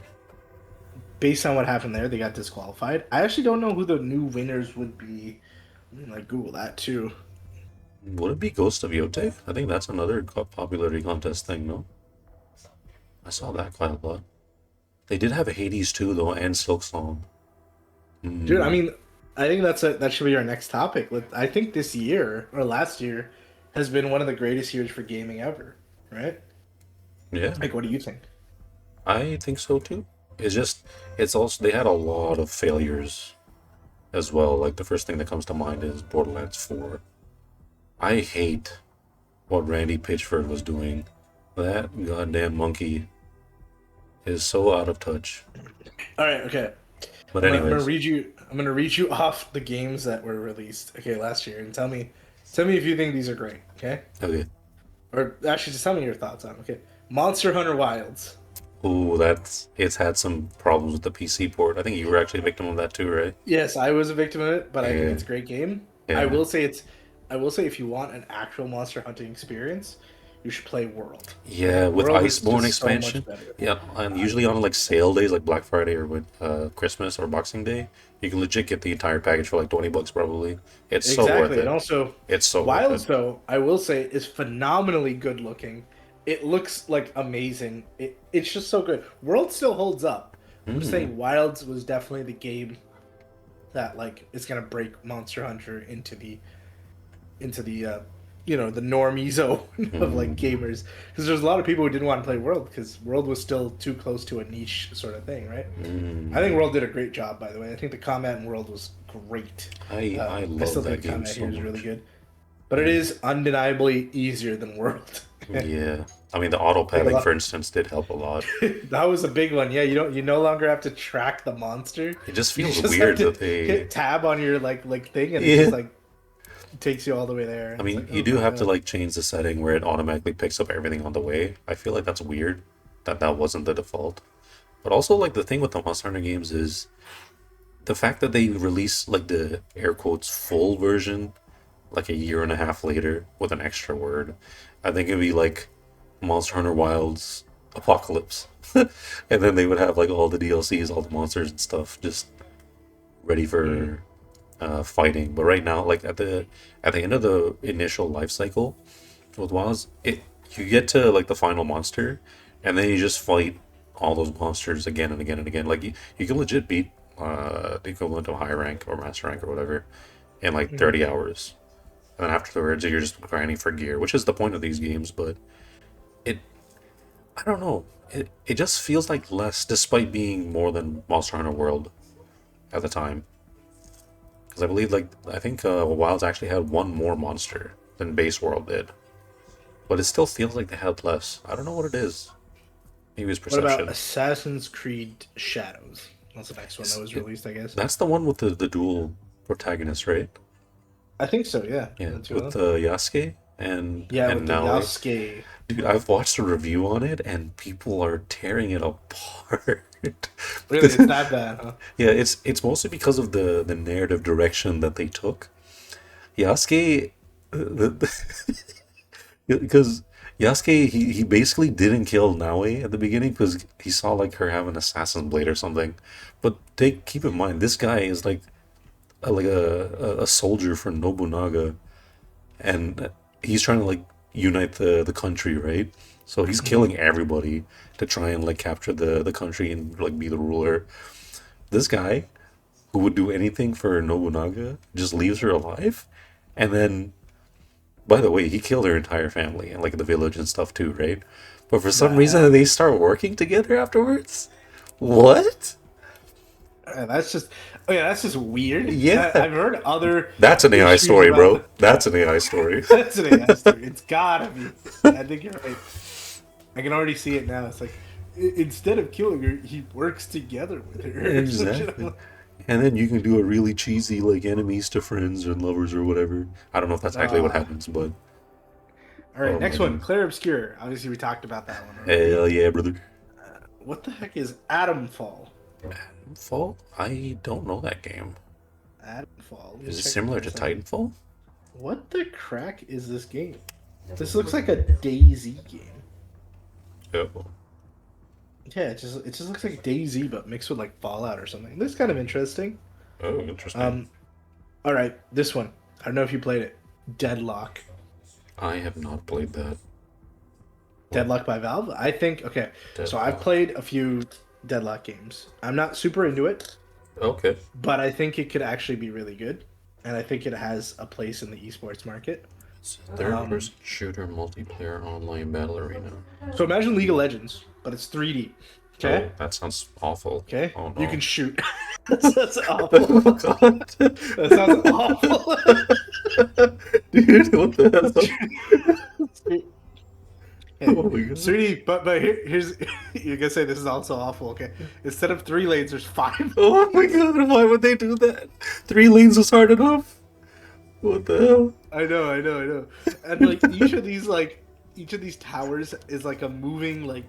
based on what happened there, they got disqualified. I actually don't know who the new winners would be. Like Google that too. Would it be Ghost of Yote? I think that's another popularity contest thing. No, I saw that quite a lot. They did have Hades too, though, and Silk Song. Dude, I Mm, mean, I think that should be our next topic. I think this year or last year has been one of the greatest years for gaming ever, right? yeah, Like, what do you think? I think so too. It's also they had a lot of failures as well. Like the first thing that comes to mind is Borderlands 4. I hate what Randy Pitchford was doing. That goddamn monkey is so out of touch. All right, okay. But I'm gonna anyways, read you. I'm gonna read you off the games that were released. Okay, last year, and tell me if you think these are great. Okay, okay. or actually, just tell me your thoughts on. 'Em, okay, Monster Hunter Wilds. Ooh, it's had some problems with the PC port. I think you were actually a victim of that too, right? Yes, I was a victim of it, but I think Yeah, it's a great game. I yeah. will say it's. I will say if you want an actual monster hunting experience, you should play World. Yeah, with World is Iceborne just so much expansion. better. Yeah, and usually on like sale days like Black Friday or with Christmas or Boxing Day, you can legit get the entire package for like 20 bucks probably. It's so worth Exactly, and it. also It's so worth it. Wilds though I will say is phenomenally good looking, it looks like amazing. It's just so good. World still holds up. I'm just saying, Wilds was definitely the game that like is gonna break Monster Hunter into the the normie zone of like gamers, because there's a lot of people who didn't want to play World because World was still too close to a niche sort of thing, right? I think World did a great job, by the way. I think the combat in World was great. I love still that think game combat so here is much. really good, but it is undeniably easier than World. Yeah, I mean the auto Like a padding, lot- for instance, did help a lot. That was a big one. Yeah, you no longer have to track the monster. It just You feels just weird have to that they. hit tab on your like thing, and Yeah. it just like takes you all the way there. I mean, you do have to like change the setting where it automatically picks up everything on the way. I feel like that's weird that wasn't the default. But also, like the thing with the Monster Hunter games is the fact that they release like the air quotes full version like a year and a half later with an extra word. I think it'd be like Monster Hunter Wilds Apocalypse. And then they would have like all the DLCs, all the monsters and stuff just ready for fighting. But right now, like at the end of the initial life cycle with Wilds, you get to like the final monster and then you just fight all those monsters again and again and again. Like you can legit beat the equivalent of high rank or master rank or whatever in like 30 hours. And then afterwards, you're just grinding for gear, which is the point of these games. But it, I don't know, it just feels like less, despite being more than Monster Hunter World at the time. Because I believe, like, I think Wilds actually had one more monster than Base World did. But it still feels like they had less. I don't know what it is. Maybe it's What perception. about Assassin's Creed Shadows? That's the next one that was released, I guess. That's the one with the dual protagonists, right? I think so, yeah. Yeah, The two with of them. Yasuke and Yeah, and with the Naoi. Yasuke. Dude, I've watched a review on it and people are tearing it apart. Really, it's that bad, huh? Yeah, it's mostly because of the narrative direction that they took. Yasuke, because Yasuke he basically didn't kill Naoi at the beginning because he saw like her have an assassin blade or something. But keep in mind this guy is like a soldier for Nobunaga, and he's trying to like unite the country, right? So he's killing everybody to try and like capture the country and like be the ruler. This guy who would do anything for Nobunaga just leaves her alive, and then by the way, he killed her entire family and like the village and stuff too, right? But for some reason they start working together afterwards. What? That's just, oh yeah, that's just weird. Yeah. I've heard other. That's an AI issues story, about bro. That's an AI story. That's an AI story. It's gotta be. I think you're right. I can already see it now. It's like instead of killing her, he works together with her. Exactly. And then you can do a really cheesy like enemies to friends and lovers or whatever. I don't know if that's actually what happens, but All right, Oh, next man. one, Claire Obscure. Obviously, we talked about that one. Already. hell yeah, brother. What the heck is Atomfall? Fall? I don't know that game. Atomfall. Let me Is it check similar this to out. Titanfall? What the crack is this game? This looks like a DayZ game. Oh. Yeah, it just looks like DayZ but mixed with like Fallout or something. This is kind of interesting. Oh, interesting. All right, this one. I don't know if you played it. Deadlock. I have not played that. Deadlock by Valve. I think okay. So I've Deadlock. played a few Deadlock games. I'm not super into it, Okay. but I think it could actually be really good, and I think it has a place in the esports market. It's a third-person shooter multiplayer online battle arena. So imagine League of Legends, but it's 3D. Okay. Oh, that sounds awful. Okay. Oh, no. You can shoot. That's awful. Oh, God. That sounds awful. Dude, what the hell? Hey, Oh my God. 3D, but here's you're gonna say this is also awful. Okay. Instead of 3 lanes, there's 5. Oh my God, why would they do that? 3 lanes was hard enough. What the hell? I know. And like each of these towers is like a moving like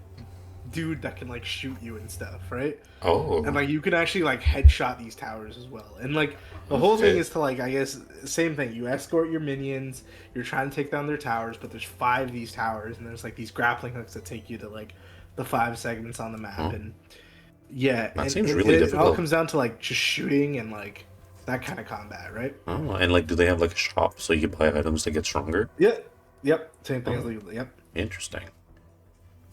dude that can like shoot you and stuff, right? Oh. And like you can actually like headshot these towers as well. And like the whole thing Okay. is to like I guess same thing. You escort your minions, you're trying to take down their towers, but there's 5 of these towers and there's like these grappling hooks that take you to like the 5 segments on the map Oh. and yeah, That and seems really it all difficult. comes down to like just shooting and like that kind of combat, right? Oh, and like, do they have like a shop so you can buy items to get stronger? Yep. Same thing as Oh. League. Yep. Interesting.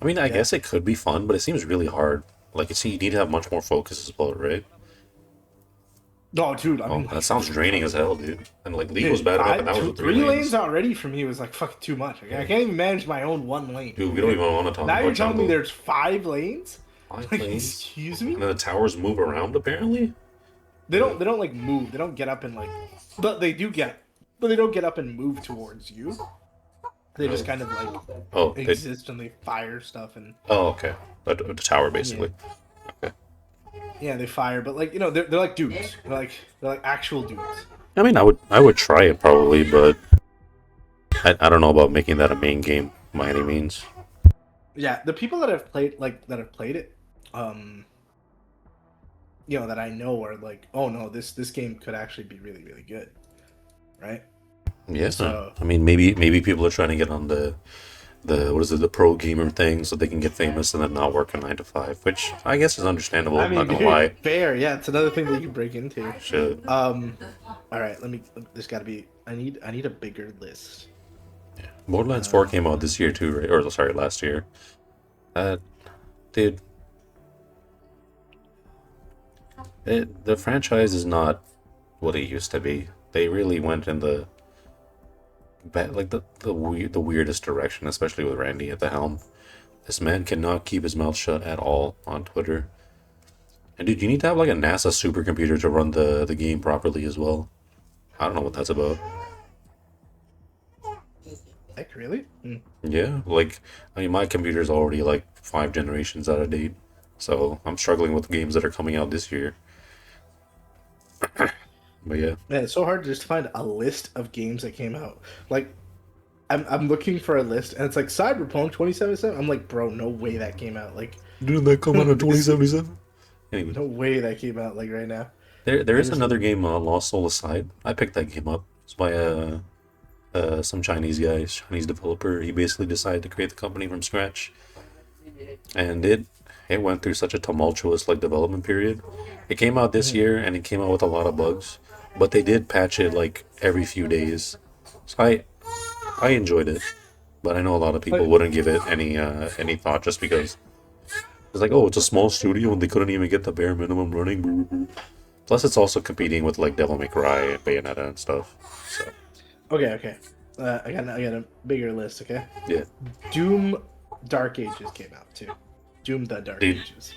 I mean, I Yeah. guess it could be fun, but it seems really hard. Like, you see, you need to have much more focus as well, right? No, dude. I Oh, mean, that like, sounds draining as hell, dude. And like, League was dude, bad enough, and that was with three three lanes lanes. already for me was like fucking too much. Like, I can't even manage my own one lane. Dude, we don't even want to talk Now about you're telling me jungle. there's 5 lanes? Five Like, lanes, excuse me? and then the towers move around. Apparently, They don't like move. They don't get up and like, but they do get, but they don't get up and move towards you. They just kind of like oh, exist and they fire stuff and oh, okay, the tower basically. Okay. yeah, they fire. But like they're like dudes. They're like actual dudes. I mean, I would try it probably, but I don't know about making that a main game by any means. Yeah, the people that have played it, that I know are like, oh no, this game could actually be really really good, right? Yeah. So- I mean, maybe people are trying to get on the what is it, the pro gamer thing, so they can get famous and then not work a 9 to 5, which I guess is understandable. I I'm mean, not gonna dude, lie. fair. Yeah, it's another thing that you can break into. Shit. All right, there's got to be. I need a bigger list. Borderlands 4 came out this year too, right? Or sorry, last year. Dude, the franchise is not what it used to be. They really went in the like the weirdest direction, especially with Randy at the helm. This man cannot keep his mouth shut at all on Twitter. And dude, you need to have like a NASA supercomputer to run the game properly as well. I don't know what that's about. Like really? Yeah, like I mean, my computer's already like 5 generations out of date, so I'm struggling with games that are coming out this year. But yeah, Man, it's so hard to just find a list of games that came out. Like, I'm looking for a list, and it's like Cyberpunk 2077. I'm like, bro, no way that came out. Like, didn't that come out in 2077? Anyway, no way that came out like right now. there is just- another game, Lost Soul Aside. I picked that game up. It's by some Chinese guy, Chinese developer. He basically decided to create the company from scratch, and it went through such a tumultuous like development period. It came out this year, and it came out with a lot of bugs, but they did patch it like every few days. So I enjoyed it, but I know a lot of people wouldn't give it any thought just because it's like, oh, it's a small studio and they couldn't even get the bare minimum running. Plus, it's also competing with like Devil May Cry and Bayonetta and stuff. So Okay. I got a bigger list. Okay. yeah, Doom Dark Ages came out too. Doom the Dark Dude. Ages.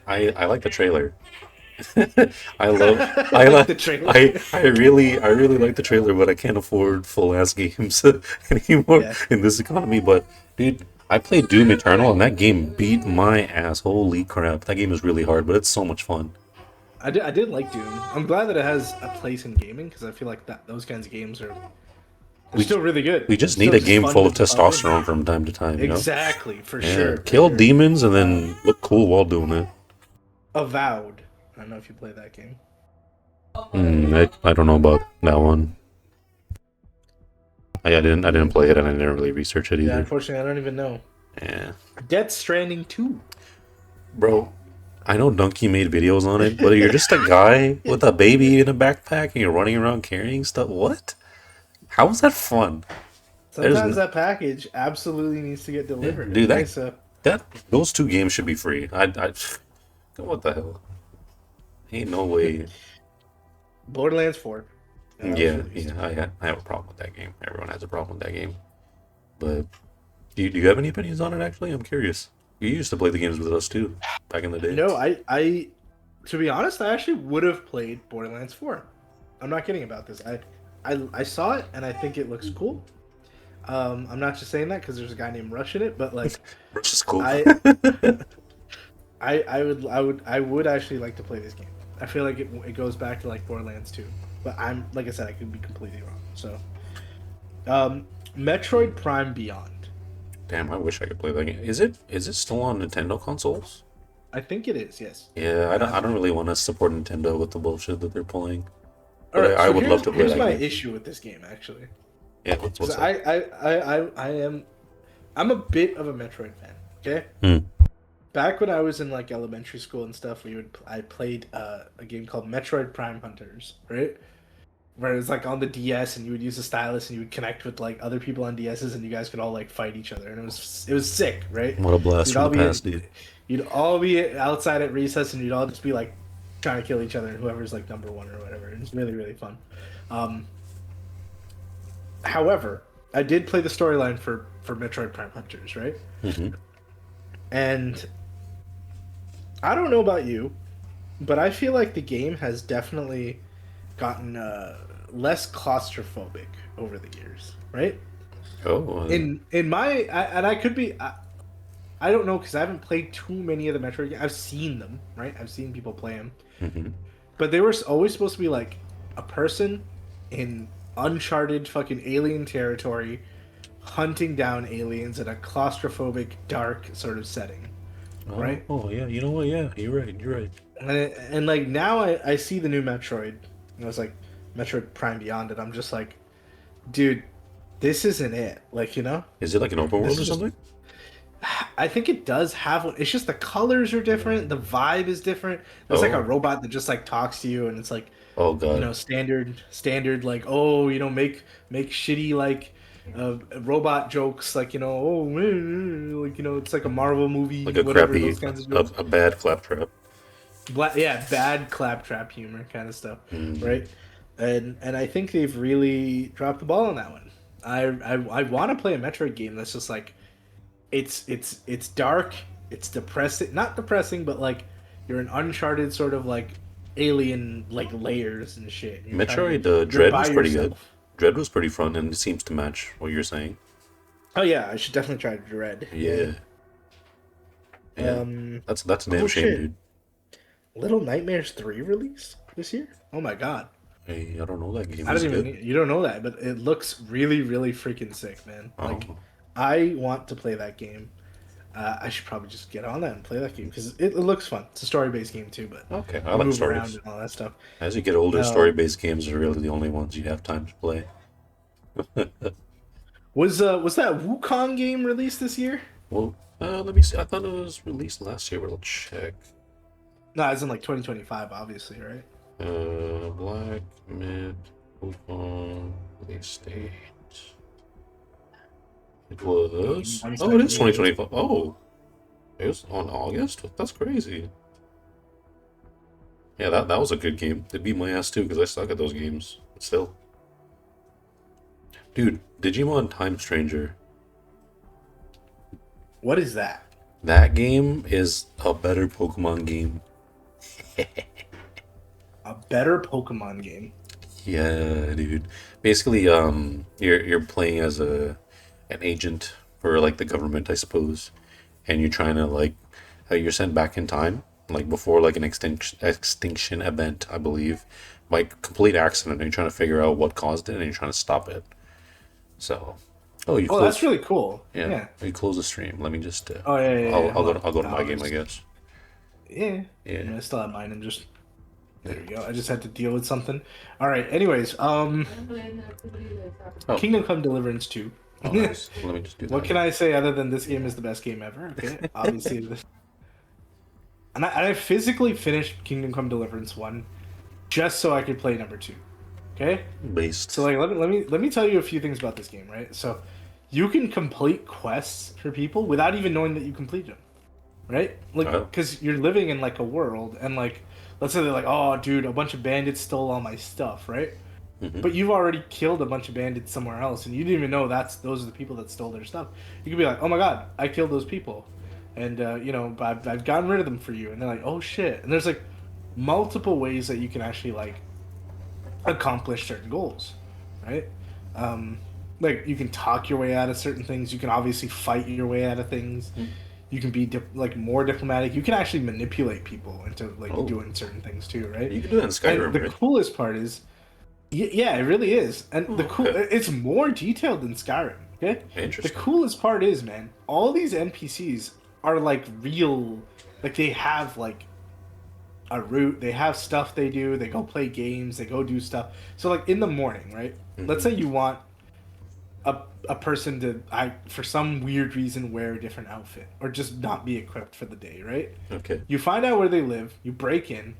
I like the trailer. I like like the trailer. I really like the trailer, but I can't afford full ass games anymore Yeah. in this economy. But dude, I played Doom Eternal and that game beat my ass. Holy crap, that game is really hard, but it's so much fun. I did like Doom. I'm glad that it has a place in gaming because I feel like those kinds of games are still really good. We just Still need a game fun full of to play. testosterone from time to time. You know, Exactly, for yeah, sure. kill demons and then look cool while doing it. Avowed. I don't know if you play that game. I don't know about that one. I didn't play it and I didn't really research it Yeah, either. unfortunately, I don't even know. Yeah. Death Stranding 2. Bro, I know Donkey made videos on it, but you're just a guy with a baby in a backpack and you're running around carrying stuff. What? How is that fun? There's Sometimes n- that package absolutely needs to get delivered. Dude, okay? that- So, Those two games should be free. What the hell? Ain't no way. Borderlands 4. Yeah, I have a problem with that game. Everyone has a problem with that game. But do you have any opinions on it? Actually, I'm curious. You used to play the games with us too, back in the day. No, I to be honest, I actually would have played Borderlands 4. I'm not kidding about this. I saw it and I think it looks cool. I'm not just saying that because there's a guy named Rush in it, but like Which is cool. I would actually like to play this game. I feel like it goes back to like Borderlands 2, but like I said, I could be completely wrong. So, Metroid Prime Beyond. Damn, I wish I could play that game. Is it still on Nintendo consoles? I think it is. Yes. Yeah, I don't really want to support Nintendo with the bullshit that they're pulling. But Alright, I so would love to play Here's that my game. issue with this game, actually. Yeah, what's 'Cause up? I'm a bit of a Metroid fan. Okay. Hmm. Back when I was in like elementary school and stuff, I played a game called Metroid Prime Hunters, right? where it's like on the DS, and you would use the stylus, and you would connect with like other people on DSs, and you guys could all like fight each other, and it was sick, right? What a blast You'd from all the past, dude. you'd all be outside at recess, and you'd all just be like trying to kill each other, and whoever's like number one or whatever. It's really really fun. Um, However, I did play the storyline for Metroid Prime Hunters, right? Hmm. And I don't know about you, but I feel like the game has definitely gotten less claustrophobic over the years, right? Oh, In my and I could be I don't know because I haven't played too many of the Metroid games. I've seen them, right? I've seen people play them, hmm. but they were always supposed to be like a person in uncharted fucking alien territory hunting down aliens in a claustrophobic dark sort of setting, right? Oh, yeah. You know what? Yeah, you're right. You're right. And like now I see the new Metroid, and it's like Metroid Prime Beyond, and I'm just like, dude, this isn't it. Like, you know, Is it like an open world this or is just, something? I think it does have one. It's just the colors are different, the vibe is different. There's like Oh. a robot that just like talks to you, and it's like, Oh you God. know, standard like, oh, you know, make shitty like robot jokes, like, you know, oh, like, you know, it's like a Marvel movie, Like a whatever, crappy, those kinds of jokes. a bad claptrap. Yeah, bad claptrap humor kind of stuff, Mm. right? And I think they've really dropped the ball on that one. I want to play a Metroid game that's just like it's dark, it's depressing, not depressing, but like you're an Uncharted sort of like alien like layers and shit. Metroid You're Dread by was pretty good. yourself. Dread was pretty fun, and it seems to match what you're saying. Oh yeah, I should definitely try Dread. Yeah. Yeah. That's a damn Oh shame, shit, dude. Little Nightmares 3 release this year? Oh my god. Hey, I don't know that game I is don't even. good. You don't know that, but it looks really, really freaking sick, man. Like, Oh, I want to play that game. I should probably just get on that and play that game because it looks fun. It's a story-based game too, but okay. I you like move stories. around and all that stuff. As you get older, No. story-based games are really the only ones you have time to play. Was that Wukong game released this year? Well, let me see. I thought it was released last year, but I'll check. No, it's in like 2025, obviously, right? Black Mid Wukong release date. It was. One Oh, it is second. 2025. Oh, it was on August. That's crazy. Yeah, that was a good game. They beat my ass too because I suck at those games. But still, dude, Digimon Time Stranger. What is that? That game is a better Pokemon game. A better Pokemon game. Yeah, dude. Basically, you're playing as an agent for like the government, I suppose, and you're trying to like you're sent back in time, like before like an extinction event, I believe, like complete accident, and you're trying to figure out what caused it, and you're trying to stop it. So, oh, you Oh, close. that's really cool. Yeah, Yeah. you close the stream. Let me just. Oh yeah. I'll go to my game, I guess. Yeah. Yeah. I still have mine and just there we go. I just had to deal with something. All right. Anyways, Oh, Kingdom Come Deliverance 2. oh, nice. Let me just do that. What can I say other than this game is the best game ever? Okay, obviously this. And I physically finished Kingdom Come Deliverance 1 just so I could play number 2. Okay? Based. So like let me tell you a few things about this game, right? So you can complete quests for people without even knowing that you completed them. Right? Like Oh. cuz you're living in like a world and like let's say they're like, "Oh, dude, a bunch of bandits stole all my stuff," right? Mhm. But you've already killed a bunch of bandits somewhere else, and you didn't even know those are the people that stole their stuff. You could be like, "Oh my god, I killed those people," and you know, I've gotten rid of them for you. And they're like, "Oh shit!" And there's like multiple ways that you can actually like accomplish certain goals, right? Like you can talk your way out of certain things. You can obviously fight your way out of things. You can be like more diplomatic. You can actually manipulate people into like Oh. doing certain things too, right? You can do that in Skyrim, And the right? coolest part is, yeah, it really is, and the cool. okay. It's more detailed than Skyrim. Okay, the Interesting. coolest part is, man, all these NPCs are like real. Like they have like a route. They have stuff they do. They go play games. They go do stuff. So like in the morning, right? Let's say you want a person to for some weird reason wear a different outfit or just not be equipped for the day, right? Okay. You find out where they live. You break in.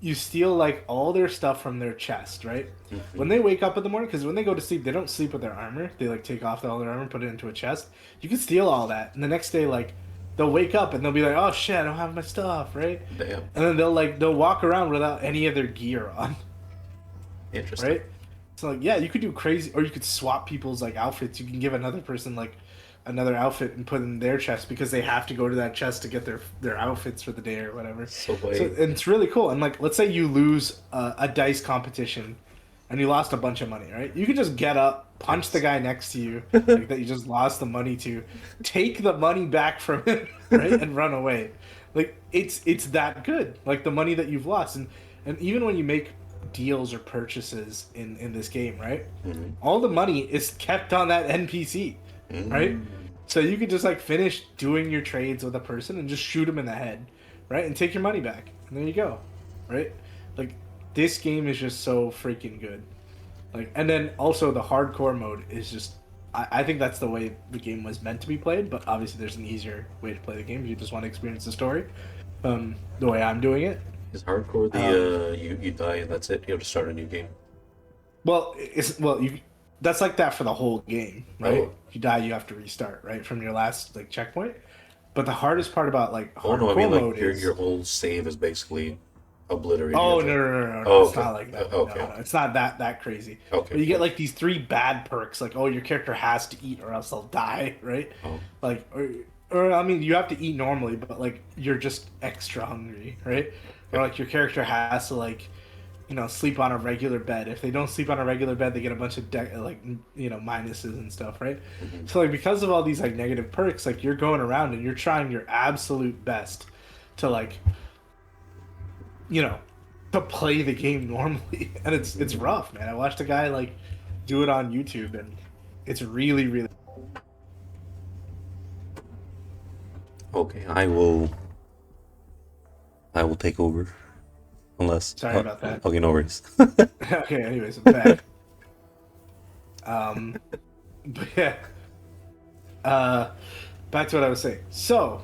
you steal like all their stuff from their chest, right? When they wake up in the morning, because when they go to sleep, they don't sleep with their armor. They like take off all their armor, put it into a chest. You can steal all that, and the next day, like they'll wake up and they'll be like, "Oh shit, I don't have my stuff," right? Damn. And then they'll walk around without any of their gear on, Interesting. right? So like, yeah, you could do crazy, or you could swap people's like outfits. You can give another person like another outfit and put in their chest because they have to go to that chest to get their outfits for the day or whatever. So And it's really cool. And like, let's say you lose a dice competition and you lost a bunch of money, right? You can just get up, punch the guy next to you like that you just lost the money to, take the money back from him, right, and run away. Like it's that good. Like the money that you've lost, and even when you make deals or purchases in this game, right? All the money is kept on that NPC, right? So you could just like finish doing your trades with a person and just shoot him in the head, right? And take your money back. And there you go, right? Like this game is just so freaking good. Like, and then also the hardcore mode is just, I think that's the way the game was meant to be played. But obviously there's an easier way to play the game if you just want to experience the story. The way I'm doing it. Is hardcore the you die and that's it? You have to start a new game. Well, that's like that for the whole game, right? Oh. If you die, you have to restart, right, from your last like checkpoint. But the hardest part about like Oh hardcore no, I mean mode like your is your whole save is basically obliterated. oh no, Oh, it's okay. not like that. Okay. No, it's not that crazy. Okay, But you get cool. like these 3 bad perks, like oh your character has to eat or else they'll die, right? Oh. Like or I mean you have to eat normally, but like you're just extra hungry, right? Or like your character has to like sleep on a regular bed. If they don't sleep on a regular bed, they get a bunch of minuses and stuff, right? So like because of all these like negative perks, like you're going around and you're trying your absolute best to like to play the game normally, and it's rough, man. I watched a guy like do it on YouTube, and it's really really. Okay, I will take over. Unless Sorry about that. Okay, no worries. Okay, anyways, I'm back. But yeah. Back to what I was saying. So,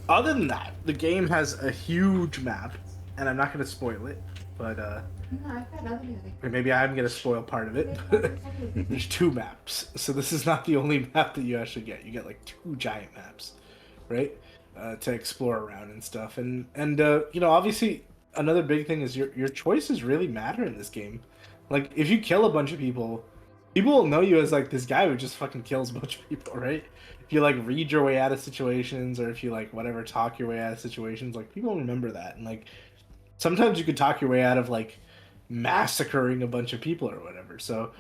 other than that, the game has a huge map, and I'm not going to spoil it, but or maybe I'm going to spoil part of it. But there's 2 maps, so this is not the only map that you actually get. You get like 2 giant maps, right? To explore around and stuff, and obviously another big thing is your choices really matter in this game. Like if you kill a bunch of people will know you as like this guy who just fucking kills a bunch of people, right? If you like read your way out of situations, or if you like whatever talk your way out of situations, like people remember that. And like sometimes you could talk your way out of like massacring a bunch of people or whatever. So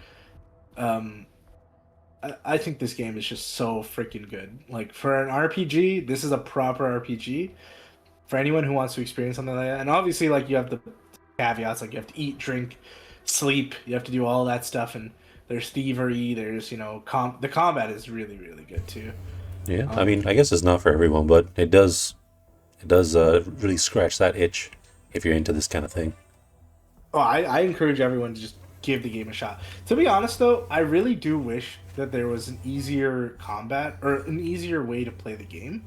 I think this game is just so freaking good. Like for an RPG, this is a proper RPG. For anyone who wants to experience something like that, and obviously like you have the caveats, like you have to eat, drink, sleep, you have to do all that stuff, and there's thievery, there's the combat is really really good too. Yeah, I mean, I guess it's not for everyone, but it does really scratch that itch if you're into this kind of thing. Oh, I encourage everyone to just give the game a shot. To be honest though, I really do wish that there was an easier combat or an easier way to play the game,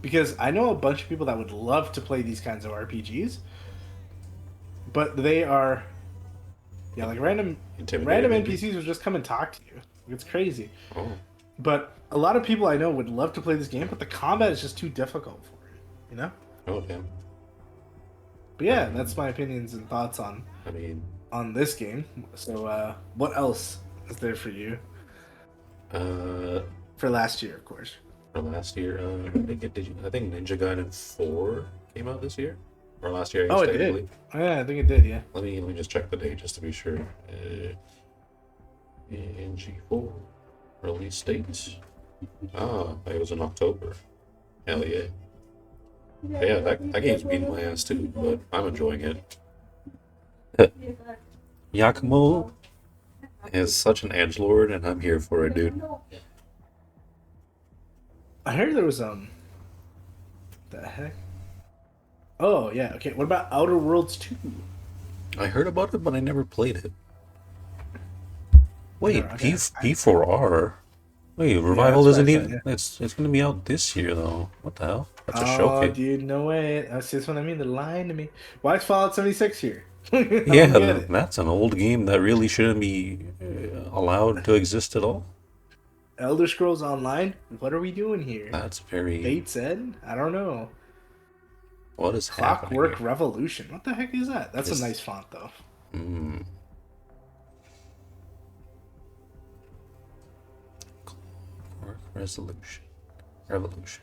because I know a bunch of people that would love to play these kinds of RPGs, but they are like random NPCs will just come and talk to you. It's crazy. Oh. But a lot of people I know would love to play this game, but the combat is just too difficult for it, Oh, yeah. But yeah, that's my opinions and thoughts I mean, on this game. So what else is there for you for last year, of course? from last year, I think Ninja Gaiden 4 came out this year? Or last year, I guess, Oh, it technically. did. Oh, yeah, I think it did. Yeah. Let me just check the date just to be sure. NG4 release date. It was in October. Hell yeah. Yeah, that game's beating my ass too, but I'm enjoying it. Yakumo is such an edgelord, and I'm here for it, dude. I heard there was the heck. Oh yeah. Okay. What about Outer Worlds 2? I heard about it, but I never played it. Wait, Okay. P4R? Wait, Yeah, Revival that's what I doesn't thought. even. Yeah. It's gonna be out this year though. What the hell? That's a Oh, showcase. dude, no way. That's what I mean. They're lying to me. Why is Fallout 76 here? I don't get Yeah, it. that's an old game that really shouldn't be allowed to exist at all. Elder Scrolls Online? What are we doing here? That's very. Fate's End? I don't know. What is happening Clockwork here? Revolution. What the heck is that? That's a Is nice font, though. mm, work resolution, revolution.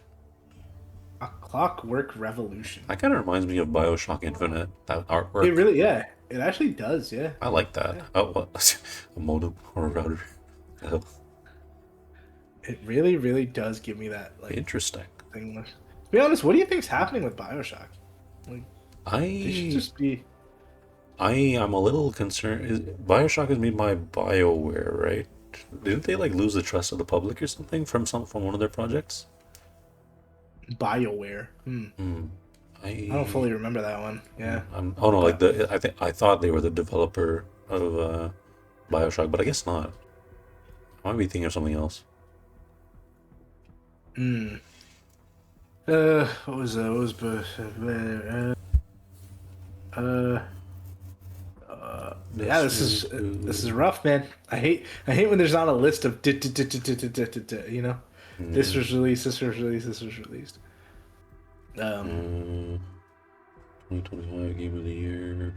A Clockwork Revolution. That kind of reminds me of Bioshock Infinite. That artwork. It really, yeah. It actually does, yeah. I like that. Yeah. Oh, what? A modem or a router? Oh, It really, really does give me that, like, interesting. thing. To be honest, what do you think's happening with Bioshock? Like, they should I just be... I am a little concerned. Bioshock is made by BioWare, right? Didn't they like lose the trust of the public or something from one of their projects? BioWare. Hmm. I don't fully remember that one. Yeah. Oh no, like I thought they were the developer of Bioshock, but I guess not. I might be thinking of something else. What was that? What was yeah, this is rough, man. I hate when there's not a list of you know. This was released. This was released. This was released. 2025 Game of the Year.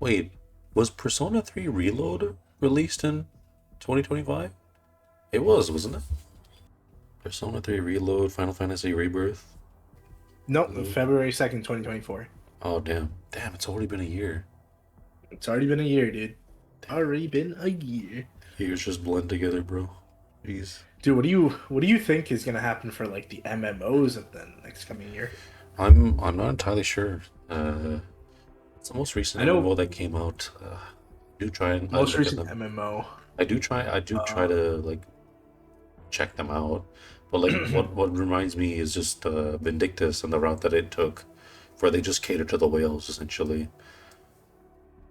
Wait, was Persona 3 Reload released in 2025? It was, wasn't it? Persona 3 Reload, Final Fantasy Rebirth. Nope, February 2nd, 2024. Oh damn, it's already been a year. It's already been a year, dude. Already been a year. Years just blend together, bro. Jeez. Dude, what do you think is gonna happen for like the MMOs of the next coming year? I'm not entirely sure. It's the most recent I know- MMO that came out. Do try and Most look at recent them. MMO. I do try to like check them out, but like what reminds me is just Vindictus and the route that it took, where they just cater to the whales essentially.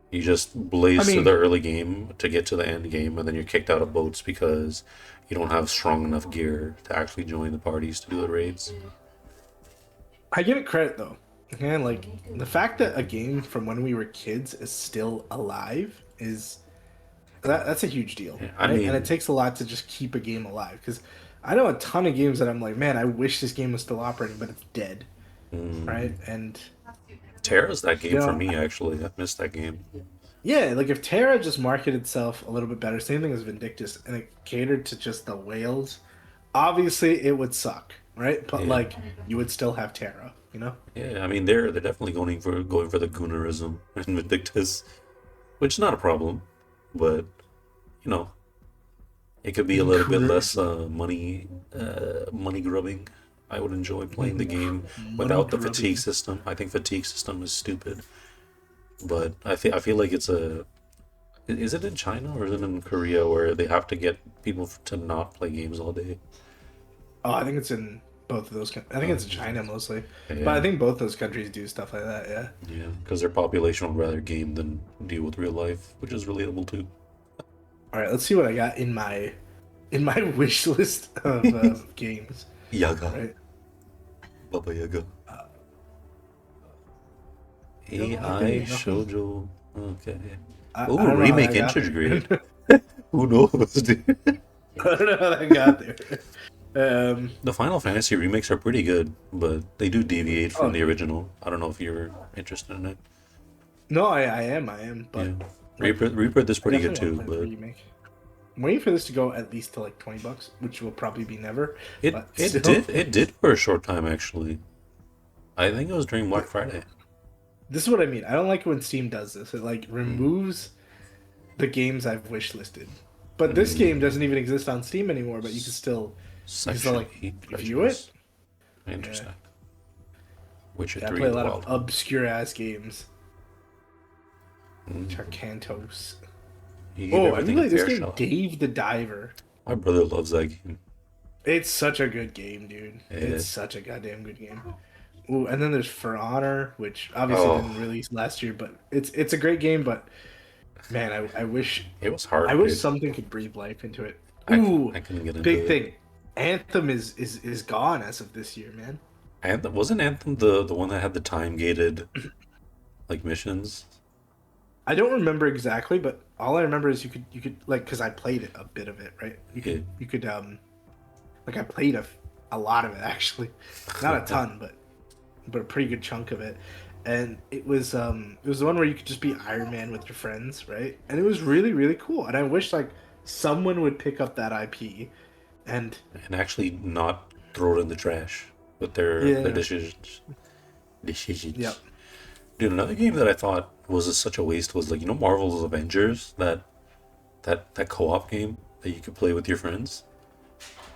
You just blaze through the early game to get to the end game, and then you're kicked out of boats because you don't have strong enough gear to actually join the parties to do the raids. I give it credit though. Okay, like the fact that a game from when we were kids is still alive is that's a huge deal. Yeah, I right? mean- and it takes a lot to just keep a game alive. Because I know a ton of games that I'm like, man, I wish this game was still operating, but it's dead. Right? And Terra's that game Yeah. for me actually. I missed that game. yeah, like if Terra just marketed itself a little bit better, same thing as Vindictus, and it catered to just the whales, obviously it would suck, right? But Yeah. like you would still have Terra, you know? Yeah, I mean they're definitely going for the Goonerism in Vindictus, which is not a problem, but you know, it could be a little bit less money grubbing. I would enjoy playing the game without the grubbing. fatigue system. I think fatigue system is stupid, but I feel like it's a. Is it in China or is it in Korea where they have to get people to not play games all day? Oh, I think it's in both of those. I think it's in China mostly, Yeah. but I think both those countries do stuff like that. Yeah. Yeah, because their population would rather game than deal with real life, which is relatable too. All right, let's see what I got in my wish list of games. Yaga, Right. Baba Yaga. Okay, AI nothing. shoujo. Okay. I Ooh, don't know how remake that got integrate. there. Who knows, dude? I don't know how that got there. The Final Fantasy remakes are pretty good, but they do deviate from Oh. the original. I don't know if you're interested in it. No, I am, but Yeah. Rebirth is pretty good too, definitely wanna play the but remake. I'm waiting for this to go at least to like $20, which will probably be never. it but it still. did for a short time actually. I think it was during Black Friday. This is what I mean. I don't like when Steam does this. It like removes the games I've wish listed. But this game doesn't even exist on Steam anymore. But you can still Section like, 8 review treasures. it? Interesting. Witcher I 3 play a lot Wild. of obscure ass games. Which are Cantos. You give Oh, I everything really a this fair game, shot. Dave the Diver. My brother loves that game. It's such a good game, dude. It It's is. such a goddamn good game. Ooh, and then there's For Honor, which obviously Oh. didn't release last year, but it's a great game. But Man, I wish It was hard, I wish dude. something could breathe life into it. I, Ooh, I couldn't get into big it. thing. Anthem is gone as of this year, man. Anthem wasn't Anthem the one that had the time gated like missions? I don't remember exactly, but all I remember is you could like because I played it a bit of it, right? Yeah. You could like I played a lot of it actually, not a ton, but a pretty good chunk of it. And it was the one where you could just be Iron Man with your friends, right? And it was really really cool. And I wish like someone would pick up that IP and And actually not throw it in the trash with their yeah, decisions. yep. Decisions. Dude, another game that I thought was such a waste was like Marvel's Avengers, that co-op game that you could play with your friends.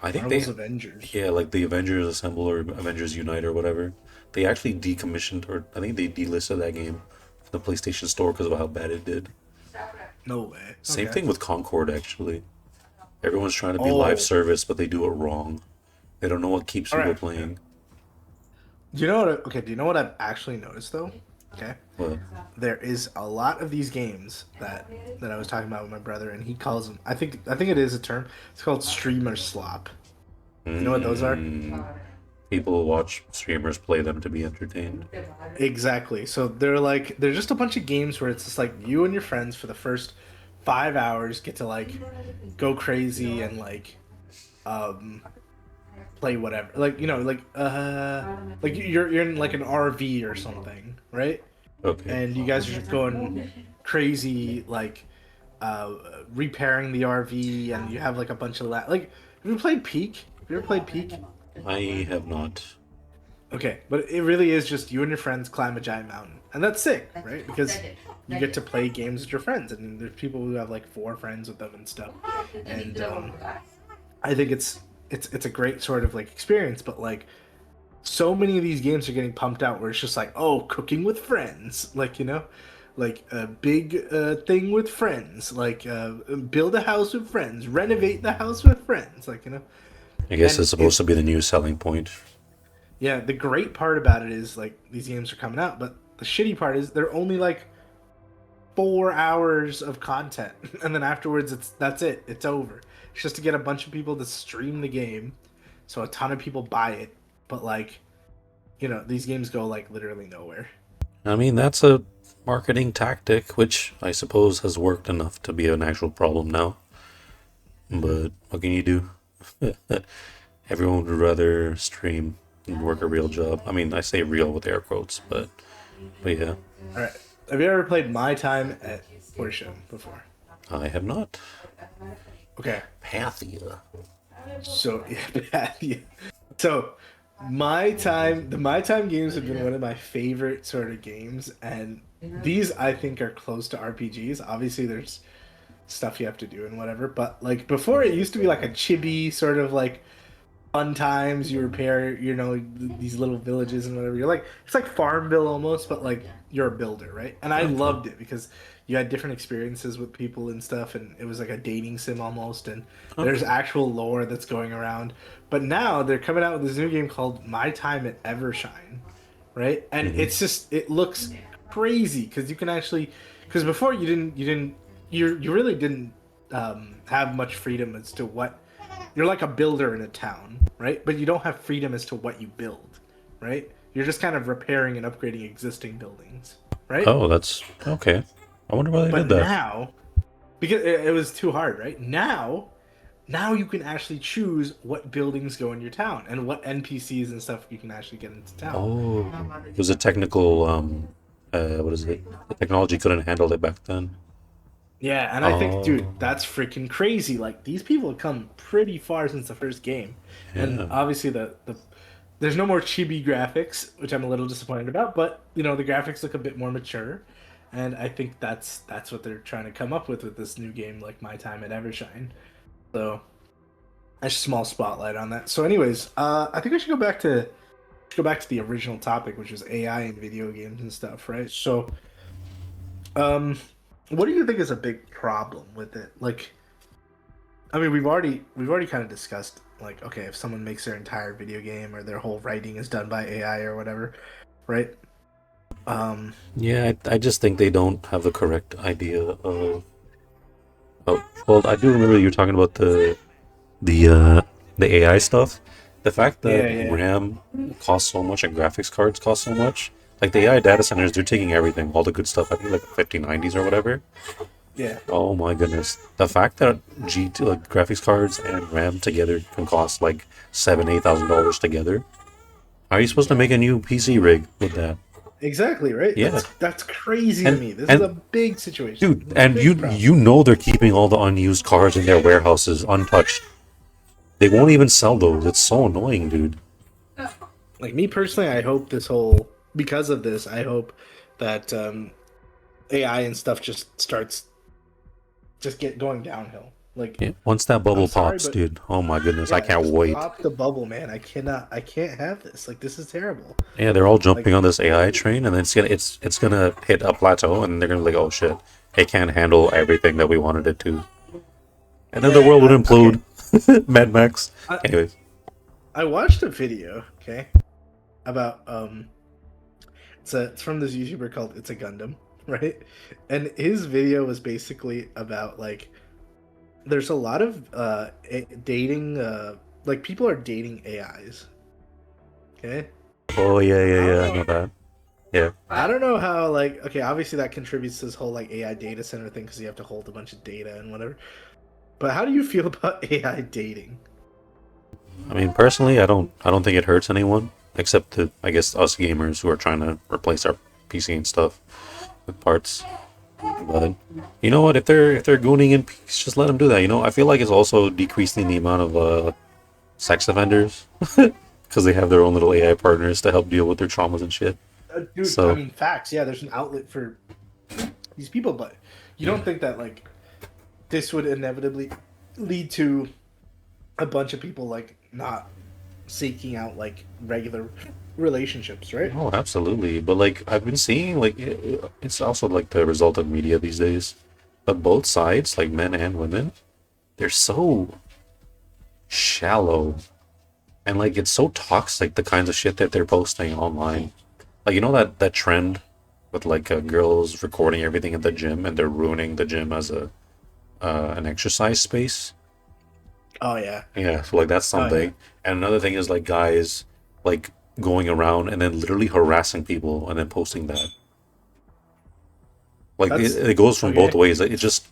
I think Marvel's they Avengers. Yeah, like the Avengers Assemble or Avengers Unite or whatever. They actually decommissioned, or I think they delisted that game from the PlayStation Store because of how bad it did. No way. Same Okay. thing with Concord, actually. Everyone's trying to be live Oh, service, but they do it wrong. They don't know what keeps all people right. playing. Do you know what? Okay. Do you know what I've actually noticed though? Okay. But There is a lot of these games that I was talking about with my brother, and he calls them. I think it is a term. It's called streamer slop. You know what those are? people watch streamers play them to be entertained. Exactly. So they're just a bunch of games where it's just like you and your friends for the first 5 hours get to like go crazy and um play whatever. Like like you're in like an RV or something, right? Okay. And you guys are just going crazy like uh repairing the RV, and you have like a bunch of like have you played Peak? Have you ever played Peak? I have not. Okay, but it really is just you and your friends climb a giant mountain. And that's sick, right? Because you get to play games with your friends, and there's people who have like 4 friends with them and stuff. And I think it's a great sort of like experience, but like so many of these games are getting pumped out where it's just like, oh, cooking with friends, like like a big thing with friends, like build a house with friends, renovate the house with friends, like I guess and it's supposed to be the new selling point. yeah, the great part about it is like these games are coming out, but the shitty part is they're only like 4 hours of content, and then afterwards that's it. It's over. It's just to get a bunch of people to stream the game, so a ton of people buy it. But like, these games go like literally nowhere. I mean, that's a marketing tactic, which I suppose has worked enough to be an actual problem now. But what can you do? Everyone would rather stream and work a real job. I mean, I say real with air quotes, but yeah, All right, have you ever played My Time at Porsche before? I have not. Okay, Pathia. so yeah, yeah. So the My Time games have been one of my favorite sort of games, and these I think are close to RPGs. Obviously, there's stuff you have to do and whatever, but like before, it used to be like a chibi sort of like fun times. You repair, these little villages and whatever. You're like it's like Farmville almost, but like you're a builder, right? And I Okay. loved it because you had different experiences with people and stuff, and it was like a dating sim almost. And there's Okay. actual lore that's going around. But now they're coming out with this new game called My Time at Evershine, right? And Hmm. it looks crazy because you can actually because before you really didn't have much freedom as to what you're like a builder in a town, right? But you don't have freedom as to what you build, right? You're just kind of repairing and upgrading existing buildings, right? Oh, that's okay. I wonder why they But did that. now, because it was too hard, right? Now you can actually choose what buildings go in your town and what NPCs and stuff you can actually get into town. Oh, it was a technical. What is it? The technology couldn't handle it back then. Yeah, and I think, dude, Oh, that's freaking crazy. Like these people have come pretty far since the first game, and yeah. obviously the there's no more chibi graphics, which I'm a little disappointed about. But the graphics look a bit more mature, and I think that's what they're trying to come up with this new game, like My Time at Evershine. So a small spotlight on that. So, anyways, I think I should go back to the original topic, which was AI and video games and stuff, right? So, um, what do you think is a big problem with it? Like, I mean, we've already kind of discussed like, okay, if someone makes their entire video game or their whole writing is done by AI or whatever, right? Yeah, I just think they don't have the correct idea of. Well, I do remember you were talking about the uh, the AI stuff. The fact that Yeah, yeah, RAM costs so much and graphics cards cost so much, like the AI data centers, they're taking everything, all the good stuff. I think like 5090s or whatever. yeah. Oh my goodness, the fact that G2 like graphics cards and RAM together can cost like $7,000-8,000 together. How are you supposed to make a new PC rig with that? Exactly, right? Yeah, That's crazy to and me. This is a and big situation. dude, and Big you problem. know they're keeping all the unused cars in their warehouses untouched. They won't even sell those. It's so annoying, dude. Like me personally, I hope this whole because of this, I hope that AI and stuff just starts just get going downhill. Like Yeah, once that I'm bubble sorry, pops, but dude. Oh my goodness, I yeah, can't just wait. pop the bubble, man. I can't have this. Like this is terrible. Yeah, they're all Like jumping on this AI train, and then it's gonna hit a plateau, and they're gonna be like, oh shit, it can't handle everything that we wanted it to, and then the world would okay. implode. Mad Max. I Anyways, I watched a video, okay, about it's from this YouTuber called It's a Gundam, right? And his video was basically about like there's a lot of dating like people are dating AIs, okay? oh yeah, yeah, I don't yeah, I know know that. Yeah. I don't know how like okay, obviously that contributes to this whole like AI data center thing because you have to hold a bunch of data and whatever. But how do you feel about AI dating? I mean, personally, I don't think it hurts anyone except to, I guess, us gamers who are trying to replace our PC and stuff with parts. But you know what? If they're gooning in peace, just let them do that. I feel like it's also decreasing the amount of sex offenders because they have their own little AI partners to help deal with their traumas and shit. Dude, I So mean facts. Yeah, there's an outlet for these people, but you don't think that like this would inevitably lead to a bunch of people like not seeking out like regular relationships, right? oh, absolutely. But like I've been seeing, like it's also like the result of media these days. But both sides, like men and women, they're so shallow and like it's so toxic. The kinds of shit that they're posting online. Like that trend with like girls recording everything at the gym and they're ruining the gym as a an exercise space. Oh yeah. Yeah, so like that's Oh yeah. something. And another thing is like guys like going around and then literally harassing people and then posting that. Like it, That's it goes from both okay. ways. Like it just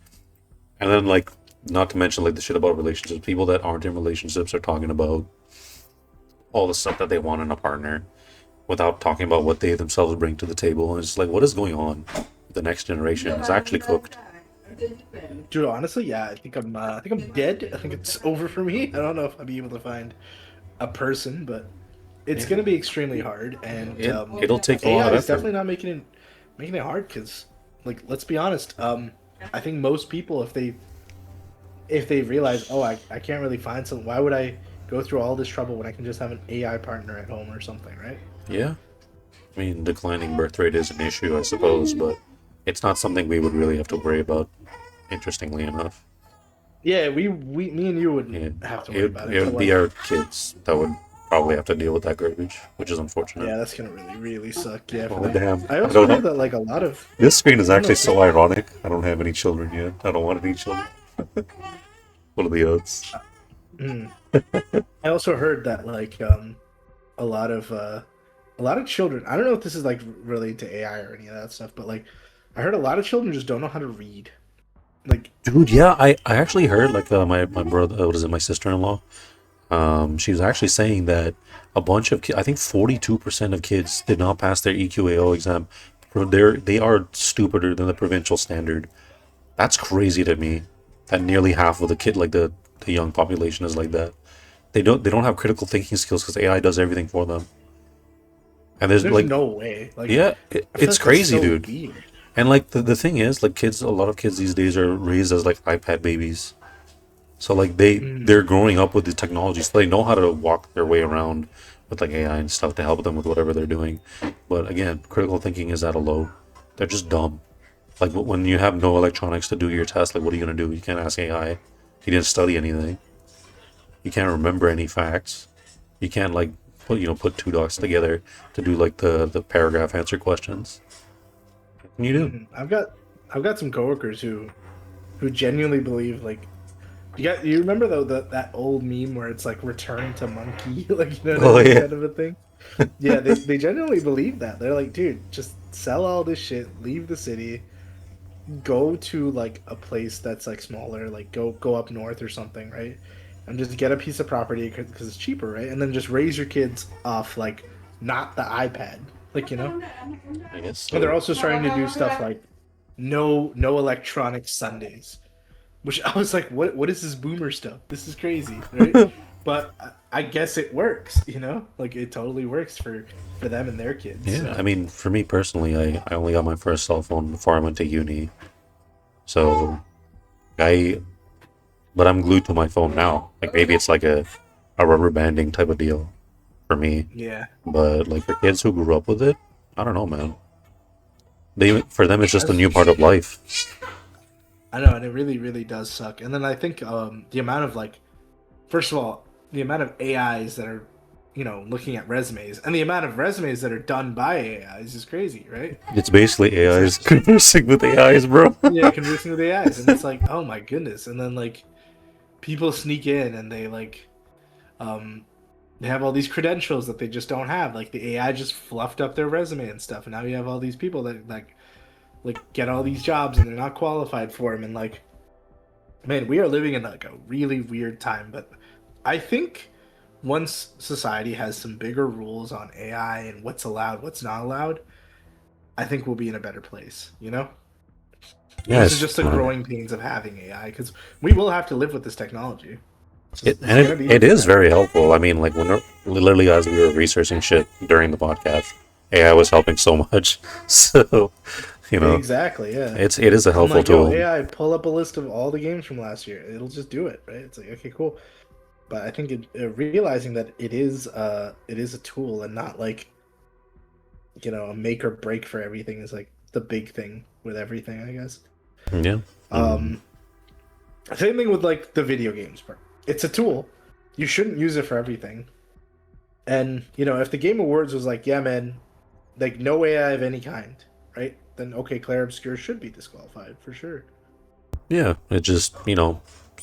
and then like not to mention like the shit about relationships. People that aren't in relationships are talking about all the stuff that they want in a partner without talking about what they themselves bring to the table. And it's like what is going on? The next generation is actually cooked. Dude, honestly, yeah, I think I'm dead. I think it's over for me. I don't know if I'll be able to find a person, but it's Yeah. gonna be extremely hard. And It'll take a lot AI of is effort. definitely not making it hard because, like, let's be honest. I think most people, if they realize, oh, I can't really find someone, why would I go through all this trouble when I can just have an AI partner at home or something, right? Yeah. I mean, declining birth rate is an issue, I suppose, but it's not something we would really have to worry about, interestingly enough. Yeah, me and you wouldn't Yeah. have to It worry would, about it it, but would be like, our kids that would probably have to deal with that garbage, which is unfortunate. yeah, that's gonna really suck. Yeah, for Oh, them. damn. I I also don't heard know. that like a lot of This screen is I don't know actually if this so ironic. I don't have any children yet. I don't want any children. What are the odds? Mm. I also heard that like a lot of uh a lot of children. I don't know if this is like related to AI or any of that stuff, but like I heard a lot of children just don't know how to read. Like Dude, yeah, I actually heard like my brother, what is it, my sister-in-law? She was actually saying that a bunch of I think 42% of kids did not pass their EQAO exam. They are stupider than the provincial standard. That's crazy to me. That nearly half of the kid, like the young population, is like that. They don't have critical thinking skills because AI does everything for them. And there's there's like, no way. Like yeah, I feel it's like that's crazy, so dude. weird. And like the thing is, like kids, a lot of kids these days are raised as like iPad babies. So like Mm. they're growing up with the technology, so they know how to walk their way around with like AI and stuff to help them with whatever they're doing. But again, critical thinking is at a low. They're just dumb. Like when you have no electronics to do your test, like what are you gonna do? You can't ask AI. You didn't study anything. You can't remember any facts. You can't like put two docs together to do like the paragraph answer questions. And you do. I've got some coworkers who genuinely believe like you remember though that old meme where it's like return to monkey like you know Oh yeah. kind of a thing. Yeah, they genuinely believe that. They're like, dude, just sell all this shit, leave the city, go to like a place that's like smaller, like go up north or something, right? And just get a piece of property because it's cheaper, right? And then just raise your kids off like not the iPad, like you know. I guess And they're so. also starting to do stuff like no electronic Sundays, which I was like, what is this boomer stuff? This is crazy, right? But I guess it works, you know, like it totally works for them and their kids. Yeah, So. I mean, for me personally, I only got my first cell phone before I went to uni. So I but I'm glued to my phone now. Like maybe it's like a rubber banding type of deal for me. Yeah, But like for kids who grew up with it, I don't know, man. For them it's just a new part of life. I know, and it really really does suck. And then I think the amount of like, first of all, the amount of AIs that are, you know, looking at resumes, and the amount of resumes that are done by AIs is crazy, right? It's basically AIs conversing with AIs, bro. Yeah, conversing with AIs, and it's like, oh my goodness. And then like, people sneak in and they like, they have all these credentials that they just don't have. Like the AI just fluffed up their resume and stuff, and now you have all these people that like get all these jobs and they're not qualified for them. And like, man, we are living in like a really weird time. But I think once society has some bigger rules on AI and what's allowed, what's not allowed, I think we'll be in a better place. You know, this is Yes, just the growing pains of having AI because we will have to live with this technology. It's gonna be it is very helpful. I mean, like literally as we were researching shit during the podcast, AI was helping so much. So, you know, exactly, yeah. it is a I'm helpful like, yo, tool. AI, pull up a list of all the games from last year. It'll just do it, right? It's like, okay, cool. But I think realizing that it is a tool and not like, you know, a make or break for everything is like the big thing with everything, I guess. Yeah. Same thing with like the video games part. It's a tool. You shouldn't use it for everything. And you know, if the Game Awards was like, yeah, man, like no AI of any kind, right? Then okay, Claire Obscure should be disqualified for sure. Yeah, it just,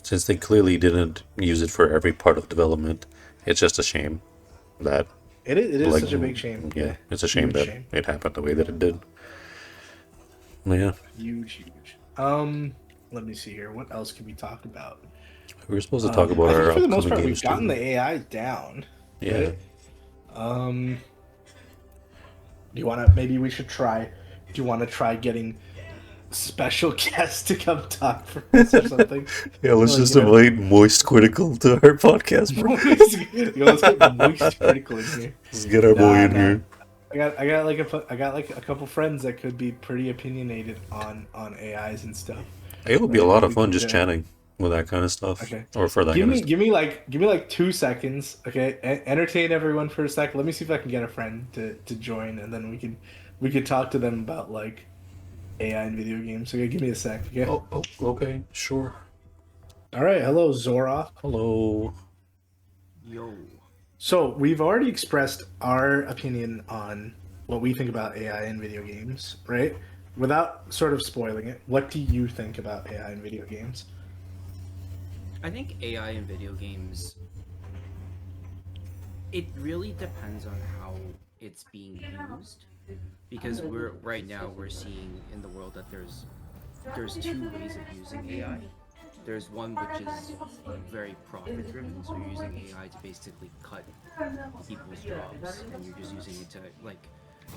since they clearly didn't use it for every part of development, it's just a shame that, It is like, such a big shame. yeah, it's a shame Huge that it happened the way that it did. Yeah, Huge. Let me see here. What else can we talk about? we were supposed to talk about I our think for the most upcoming part, games we've gotten too. the AI down. Yeah. Right? Do you want to? Maybe we should try. Do you want to try getting special guests to come talk for us or something? Yeah, let's Like, just you know, invite Moist Critical to our podcast, bro. Yo, let's get moist critical in here. Let's get our boy in Nah. here. I got like a couple friends that could be pretty opinionated on AIs and stuff. It would be a lot of fun We just could, chatting with that kind of stuff. Okay. Or for that kind of stuff. Give me like 2 seconds, okay? Entertain everyone for a sec. Let me see if I can get a friend to join, and then we could talk to them about like AI and video games. Okay, give me a sec. Okay. Oh, okay, sure. All right. Hello, Zora. Hello. Yo. So we've already expressed our opinion on what we think about AI in video games, right? Without sort of spoiling it, what do you think about AI in video games? I think AI in video games, it really depends on how it's being used, because we're seeing in the world that there's 2 ways of using AI. There's one which is very profit driven, so you're using AI to basically cut people's jobs, and you're just using it to like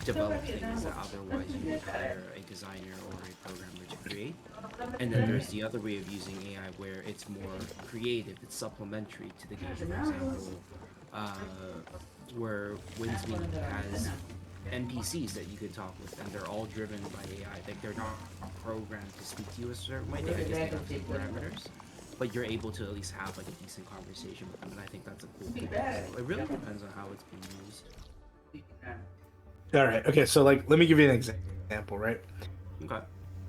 develop things that otherwise you would hire a designer or a programmer to create. And then there's the other way of using AI where it's more creative, it's supplementary to the game. For example, where Winsmeet has NPCs that you can talk with, and they're all driven by AI. Like they're not programmed to speak to you a certain way. I guess they have some parameters, but you're able to at least have like a decent conversation with them, and I think that's a cool thing. So it really depends on how it's being used. All right. Okay. So like, let me give you an example, right? Okay.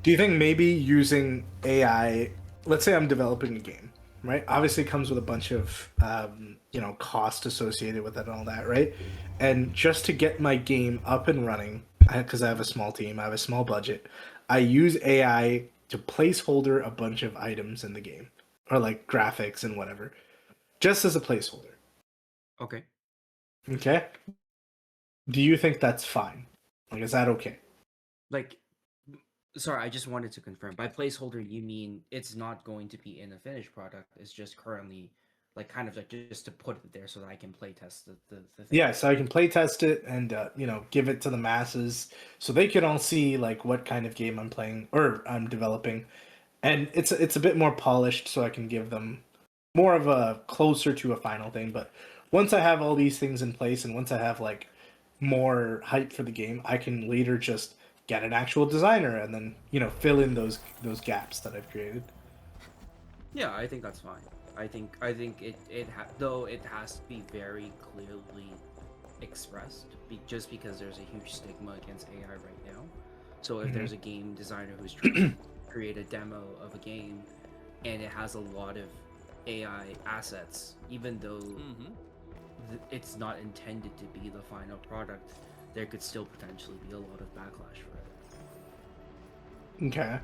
Do you think maybe using AI, let's say I'm developing a game, right? Obviously, it comes with a bunch of cost associated with it and all that, right? And just to get my game up and running, because I have a small team, I have a small budget, I use AI to placeholder a bunch of items in the game, or like graphics and whatever, just as a placeholder. Okay. Okay? Do you think that's fine? Like, is that okay? Like, sorry, I just wanted to confirm. By placeholder, you mean it's not going to be in a finished product. It's just currently, like, kind of like just to put it there so that I can play test the thing. Yeah, so I can play test it and give it to the masses so they can all see like what kind of game I'm playing or I'm developing, and it's a bit more polished so I can give them more of a closer to a final thing. But once I have all these things in place and once I have like more hype for the game, I can later just get an actual designer and then fill in those gaps that I've created. Yeah, I think that's fine. I think though it has to be very clearly expressed, just because there's a huge stigma against AI right now. So if there's a game designer who's trying to create a demo of a game and it has a lot of AI assets, even though it's not intended to be the final product, there could still potentially be a lot of backlash for it. Okay.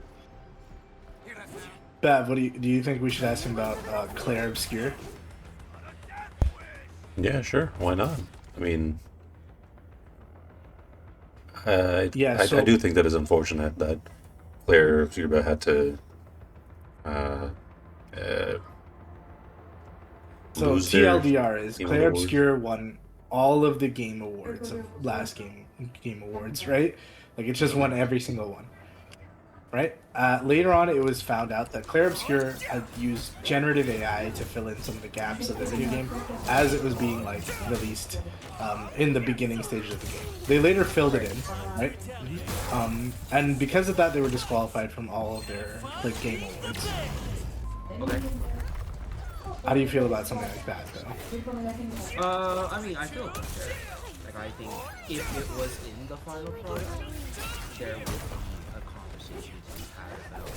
Bev, what do you think we should ask him about Claire Obscure? Yeah, sure. Why not? I mean, Yeah, I so do think that is unfortunate that Claire Zerba had to uh, uh, So lose their TLDR is Game Claire Awards. Obscure won all of the game awards of last game awards, right? Like it just won every single one, right? Later on, it was found out that Claire Obscure had used generative AI to fill in some of the gaps of the video game as it was being like released in the beginning stages of the game. They later filled it in, right? And because of that, they were disqualified from all of their like game awards. Okay. How do you feel about something like that, though? I mean, I feel fair. Like, I think if it was in the final product, there would be a conversation to be had about,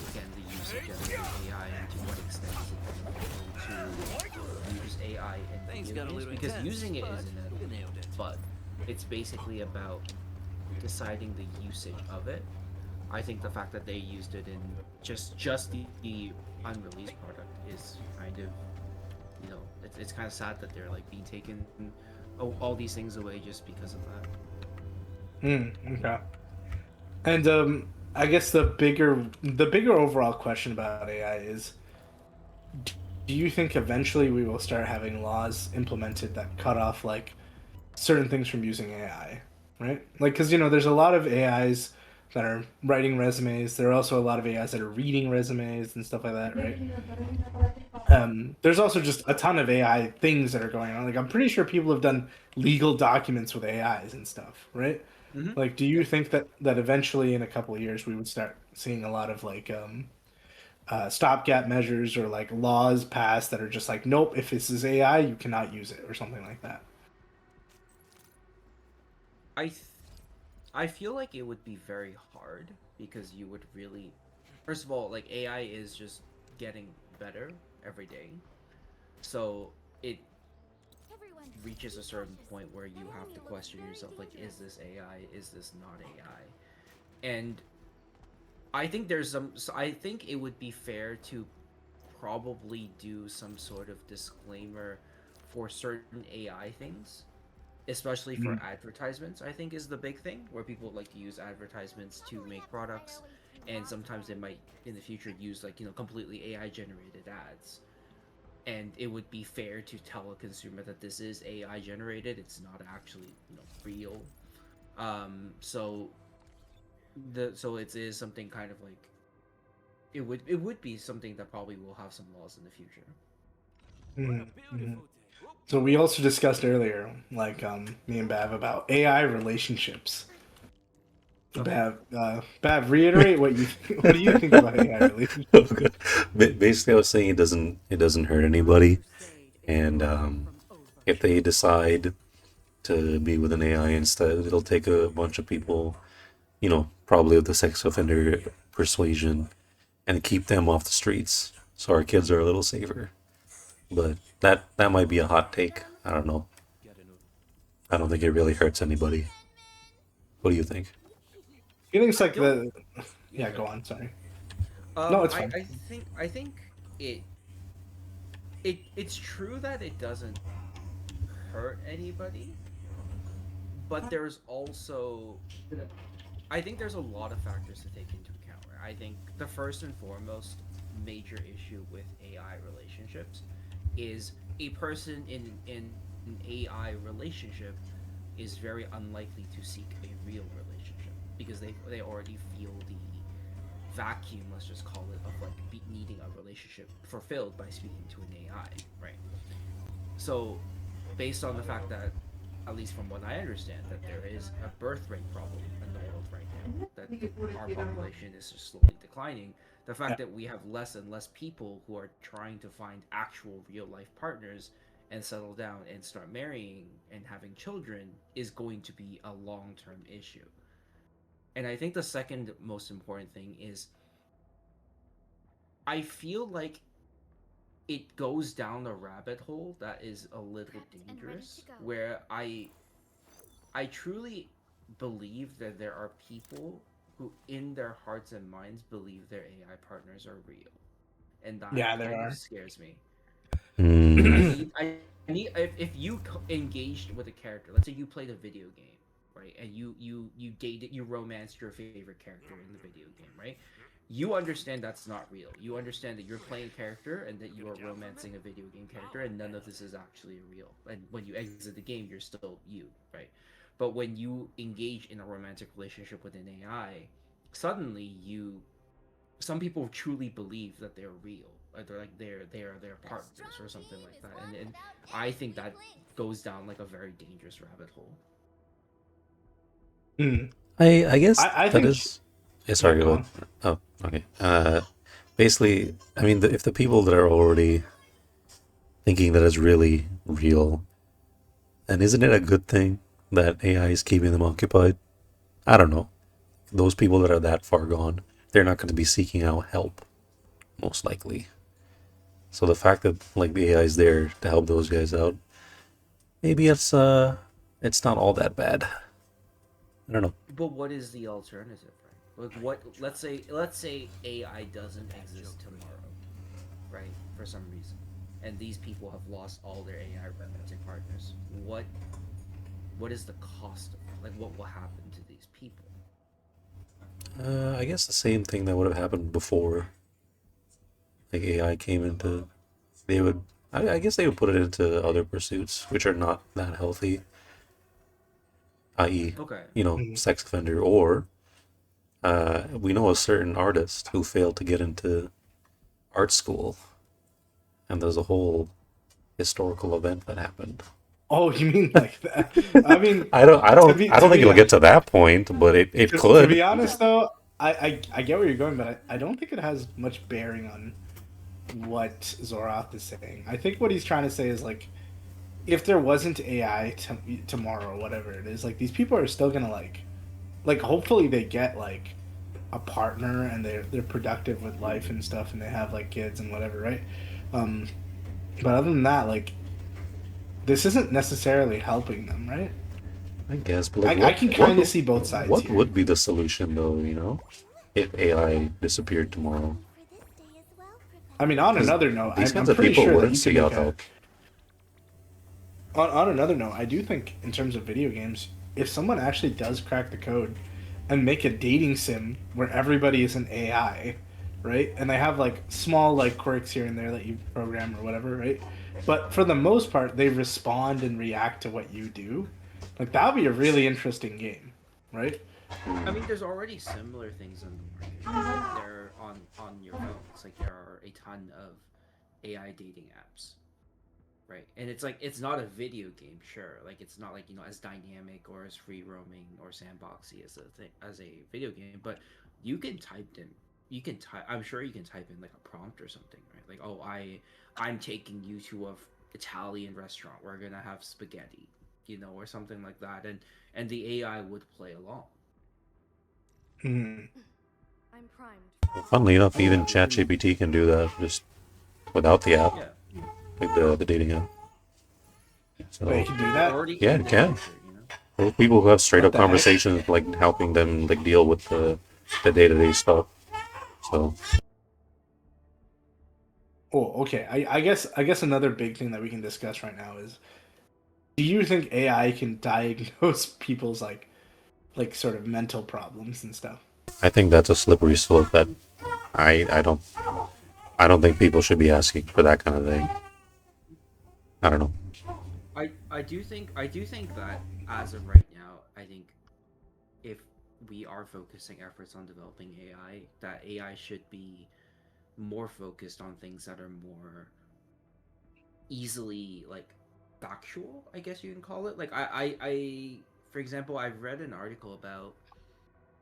again, the usage of AI and to what extent is it beneficial to use AI in video games. Because using it is inevitable, but it's basically about deciding the usage of it. I think the fact that they used it in just the unreleased product is kind of, it's kind of sad that they're like being taken all these things away just because of that. Okay. And I guess the bigger overall question about AI is, do you think eventually we will start having laws implemented that cut off like certain things from using AI, right? Like, because there's a lot of AIs that are writing resumes. There are also a lot of AIs that are reading resumes and stuff like that, right? There's also just a ton of AI things that are going on. Like, I'm pretty sure people have done legal documents with AIs and stuff, right? Like, do you think that eventually in a couple of years we would start seeing a lot of like stopgap measures or like laws passed that are just like, nope, if this is AI, you cannot use it or something like that? I th- I feel like it would be very hard because you would really, first of all, like AI is just getting better every day, so it reaches a certain point where you have to question yourself, like, is this AI, is this not AI? And I think I think it would be fair to probably do some sort of disclaimer for certain AI things, especially for advertisements. I think is the big thing where people like to use advertisements to make products, and sometimes they might in the future use like completely AI generated ads, and it would be fair to tell a consumer that this is AI generated, it's not actually real. So it is something kind of like it would be something that probably will have some laws in the future. So we also discussed earlier, like me and Bav, about AI relationships. Okay. Bav, reiterate what do you think about AI relationships? Basically, I was saying it doesn't hurt anybody, and if they decide to be with an AI instead, it'll take a bunch of people, probably with the sex offender persuasion, and keep them off the streets. so our kids are a little safer. But that might be a hot take. I don't know. I don't think it really hurts anybody. What do you think? Feelings like don't- the yeah, go on. Sorry. No, it's fine. I think it's true that it doesn't hurt anybody, but there's also I think there's a lot of factors to take into account. Right? I think the first and foremost major issue with AI relationships is a person in an AI relationship is very unlikely to seek a real relationship because they already feel the vacuum, let's just call it, of like needing a relationship fulfilled by speaking to an AI, right? So, based on the fact that, at least from what I understand, that there is a birth rate problem in the world right now, that our population is just slowly declining, the fact that we have less and less people who are trying to find actual real life partners and settle down and start marrying and having children is going to be a long term issue. And I think the second most important thing is I feel like it goes down a rabbit hole that is a little dangerous where I truly believe that there are people who in their hearts and minds believe their AI partners are real. And that Yeah, there kind of are. scares me. Hmm. I need if you engaged with a character, let's say you played a video game, right? And you dated, you romanced your favorite character in the video game, right? You understand that's not real. You understand that you're playing a character and that you are romancing a video game character, and none of this is actually real. And when you exit the game, you're still you, right? But when you engage in a romantic relationship with an AI, suddenly you some people truly believe that they're real, or they're like they're their partners or something like that, and I think that goes down like a very dangerous rabbit hole. Hmm. I guess I that think is. Yeah, yeah, sorry, go go ahead. on. Oh, okay. Basically, I mean, if the people that are already thinking that it's really real, then isn't it a good thing that AI is keeping them occupied? I don't know. Those people that are that far gone, they're not going to be seeking out help, most likely. So the fact that like the AI is there to help those guys out, maybe it's not all that bad. I don't know. But what is the alternative, right? Like what? Let's say AI doesn't exist tomorrow, right? For some reason, and these people have lost all their AI romantic partners. What is the cost of that? Like what will happen to these people? I guess the same thing that would have happened before like AI came into. They would. I guess they would put it into other pursuits, which are not that healthy, i.e., Okay. Mhm. sex offender, or we know a certain artist who failed to get into art school, and there's a whole historical event that happened. Oh, you mean like that? I mean, I don't, I to don't, be I to don't think be it'll get to that point, but it to could. be honest though, I get where you're going, but I don't think it has much bearing on what Zorath is saying. I think what he's trying to say is like if there wasn't AI tomorrow, whatever it is, like these people are still gonna like hopefully they get like a partner and they're productive with life and stuff and they have like kids and whatever, right? Um, but other than that, like this isn't necessarily helping them, right? I guess, but like, I can kind of see both sides what here. would be the solution though? If AI disappeared tomorrow, I mean, on because another note, these I'm kinds of pretty people sure that wouldn't you can seek make out a. help. On another note, I do think in terms of video games, if someone actually does crack the code and make a dating sim where everybody is an AI, right? And they have like small like quirks here and there that you program or whatever, right? But for the most part, they respond and react to what you do. Like that would be a really interesting game, right? I mean, there's already similar things on the market. Like they're on your phones. Like there are a ton of AI dating apps, right? And it's like it's not a video game, sure. Like it's not like as dynamic or as free roaming or sandboxy as a video game. But you can type in, you can type. I'm sure you can type in like a prompt or something, right? Like oh I'm taking you to a Italian restaurant. We're gonna have spaghetti, or something like that, and the AI would play along. Hmm. I'm primed. Funnily enough, even ChatGPT can do that. Just without the app, Yeah, like the dating app. So Wait, you can do it that? already yeah, can it in the can. future, you know. Well, people who have straight What up the heck? conversations, like helping them like deal with the day to day stuff. So Oh, okay. I guess another big thing that we can discuss right now is, do you think AI can diagnose people's like sort of mental problems and stuff? I think that's a slippery slope that I don't think people should be asking for that kind of thing. I don't know. I do think that as of right now, I think if we are focusing efforts on developing AI, that AI should be more focused on things that are more easily like factual, I guess you can call it. Like I for example, I've read an article about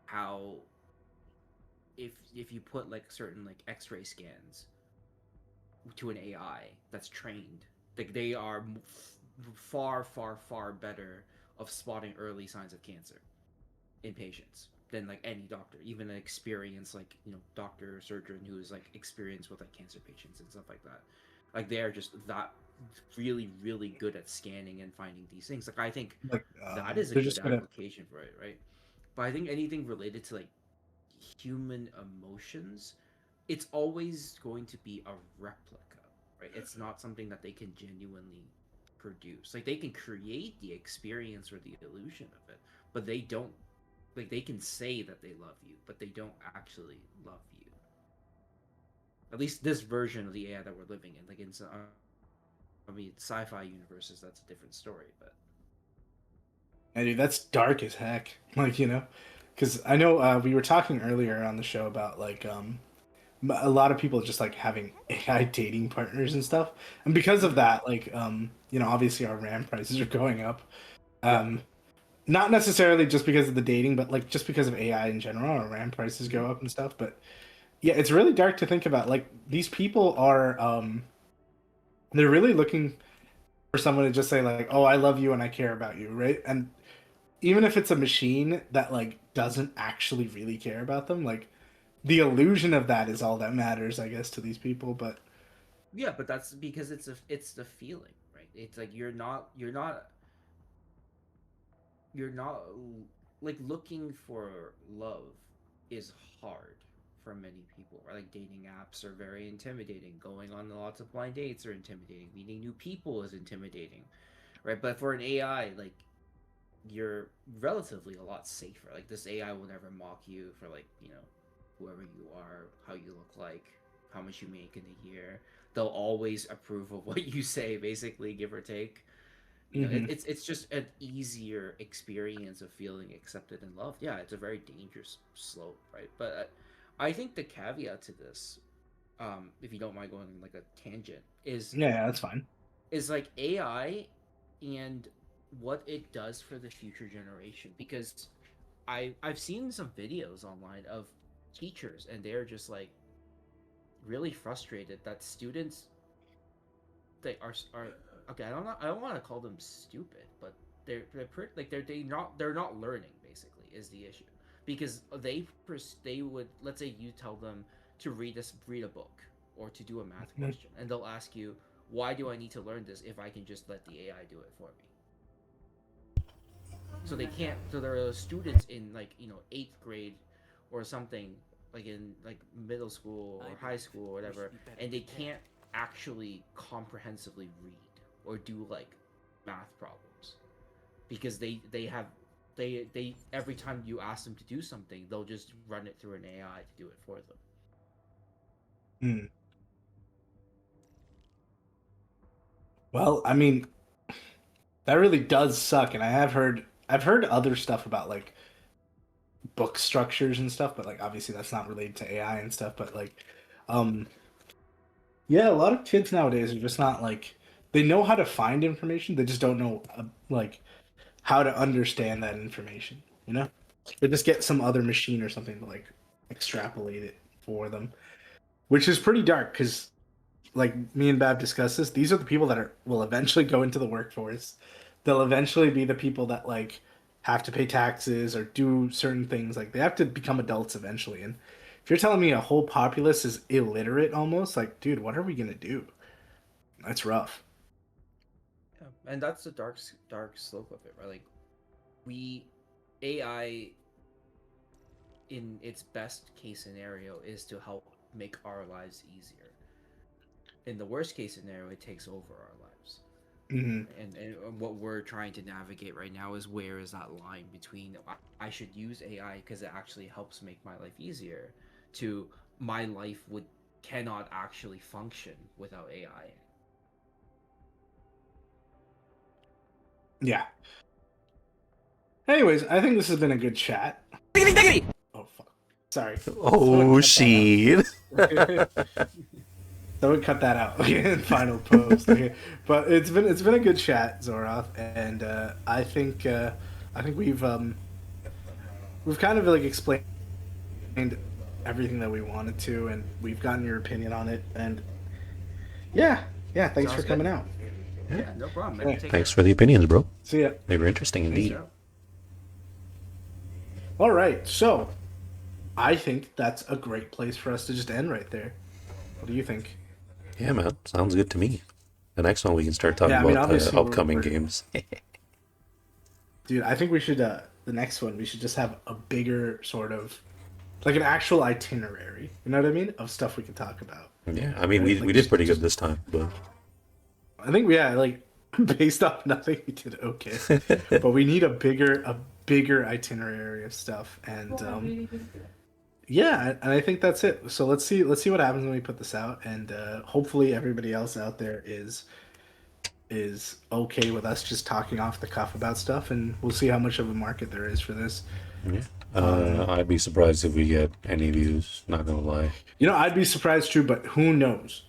how if you put like certain like X-ray scans to an AI that's trained, like they are far, far, far better of spotting early signs of cancer in patients than like any doctor, even an experienced like doctor or surgeon who is like experienced with like cancer patients and stuff like that. Like they are just that really, really good at scanning and finding these things. Like I think Like, that is a they're good just gonna application for it, right? But I think anything related to like human emotions, it's always going to be a replica, right? It's not something that they can genuinely produce. Like they can create the experience or the illusion of it, but they don't, like they can say that they love you, but they don't actually love you. At least this version of the AI that we're living in, like in I mean, sci-fi universes, that's a different story, but Yeah, dude, that's dark as heck. Like, because I know we were talking earlier on the show about like a lot of people just like having AI dating partners and stuff, and because of that, like obviously our RAM prices are going up. yeah. Um, Not necessarily just because of the dating, but like just because of AI in general, our RAM prices Mhm. go up and stuff. But yeah, it's really dark to think about. Like these people are, they're really looking for someone to just say like, "Oh, I love you and I care about you," right? And even if it's a machine that like doesn't actually really care about them, like the illusion of that is all that matters, I guess, to these people. But Yeah, but that's because it's the feeling, right? It's like you're not like looking for love is hard for many people, right? Like dating apps are very intimidating. Going on lots of blind dates are intimidating. Meeting new people is intimidating, right? But for an AI, like you're relatively a lot safer. Like this AI will never mock you for like, whoever you are, how you look like, how much you make in a year. They'll always approve of what you say, basically, give or take. mhm. It's just an easier experience of feeling accepted and loved. Yeah, it's a very dangerous slope, right? But I think the caveat to this, if you don't mind going like a tangent, Yeah, that's fine. is like AI and what it does for the future generation. Because I've seen some videos online of teachers and they're just like really frustrated that students they are okay. I don't want to call them stupid, but they're not learning basically is the issue because they would, let's say you tell them to read a book or to do a math Mhm. question, and they'll ask you, why do I need to learn this if I can just let the AI do it for me? So they can't. So there are students in like eighth grade or something, like in like middle school or high school or whatever, and they can't actually comprehensively read or do like math problems because they every time you ask them to do something, they'll just run it through an AI to do it for them. Mm. Well, I mean, that really does suck, and I've heard other stuff about like book structures and stuff, but like obviously that's not related to AI and stuff. But like, um, yeah, a lot of kids nowadays are just not like they know how to find information, they just don't know like how to understand that information. They just get some other machine or something to like extrapolate it for them, which is pretty dark because like me and Bab discussed this. These are the people that will eventually go into the workforce. They'll eventually be the people that like have to pay taxes or do certain things. Like they have to become adults eventually, and if you're telling me a whole populace is illiterate almost, like, dude, what are we gonna do? That's rough. Yeah. And that's the dark slope of it, right? Like we AI in its best case scenario is to help make our lives easier. In the worst case scenario, it takes over our lives. Hmm. And what we're trying to navigate right now is where is that line between I should use AI because it actually helps make my life easier to my life would cannot actually function without AI. Yeah. Anyways, I think this has been a good chat. Diggity, diggity! Oh fuck. Sorry. Oh, shit. Someone cut that out. Okay, final post. Okay, but it's been a good chat, Zoroth, and I think we've kind of like explained everything that we wanted to, and we've gotten your opinion on it, and yeah, thanks Sounds for coming good. out. Yeah, no problem. Man. Yeah. Take Thanks care. for the opinions, bro. See ya. They were interesting indeed. Yeah. All right, so I think that's a great place for us to just end right there. What do you think? Yeah, man. Sounds good to me. The next one we can start talking Yeah, I mean, about obviously the upcoming we're- games. Dude, I think we should the next one we should just have a bigger sort of like an actual itinerary. You know what I mean? Of stuff we can talk about. Yeah, I mean, Right, like we did just- pretty good this time, but I think like based off nothing we did okay. But we need a bigger itinerary of stuff and yeah, and I think that's it. So let's see what happens when we put this out and hopefully everybody else out there is okay with us just talking off the cuff about stuff and we'll see how much of a market there is for this. yeah. I'd be surprised if we get any views, not gonna lie. You know, I'd be surprised too, but who knows?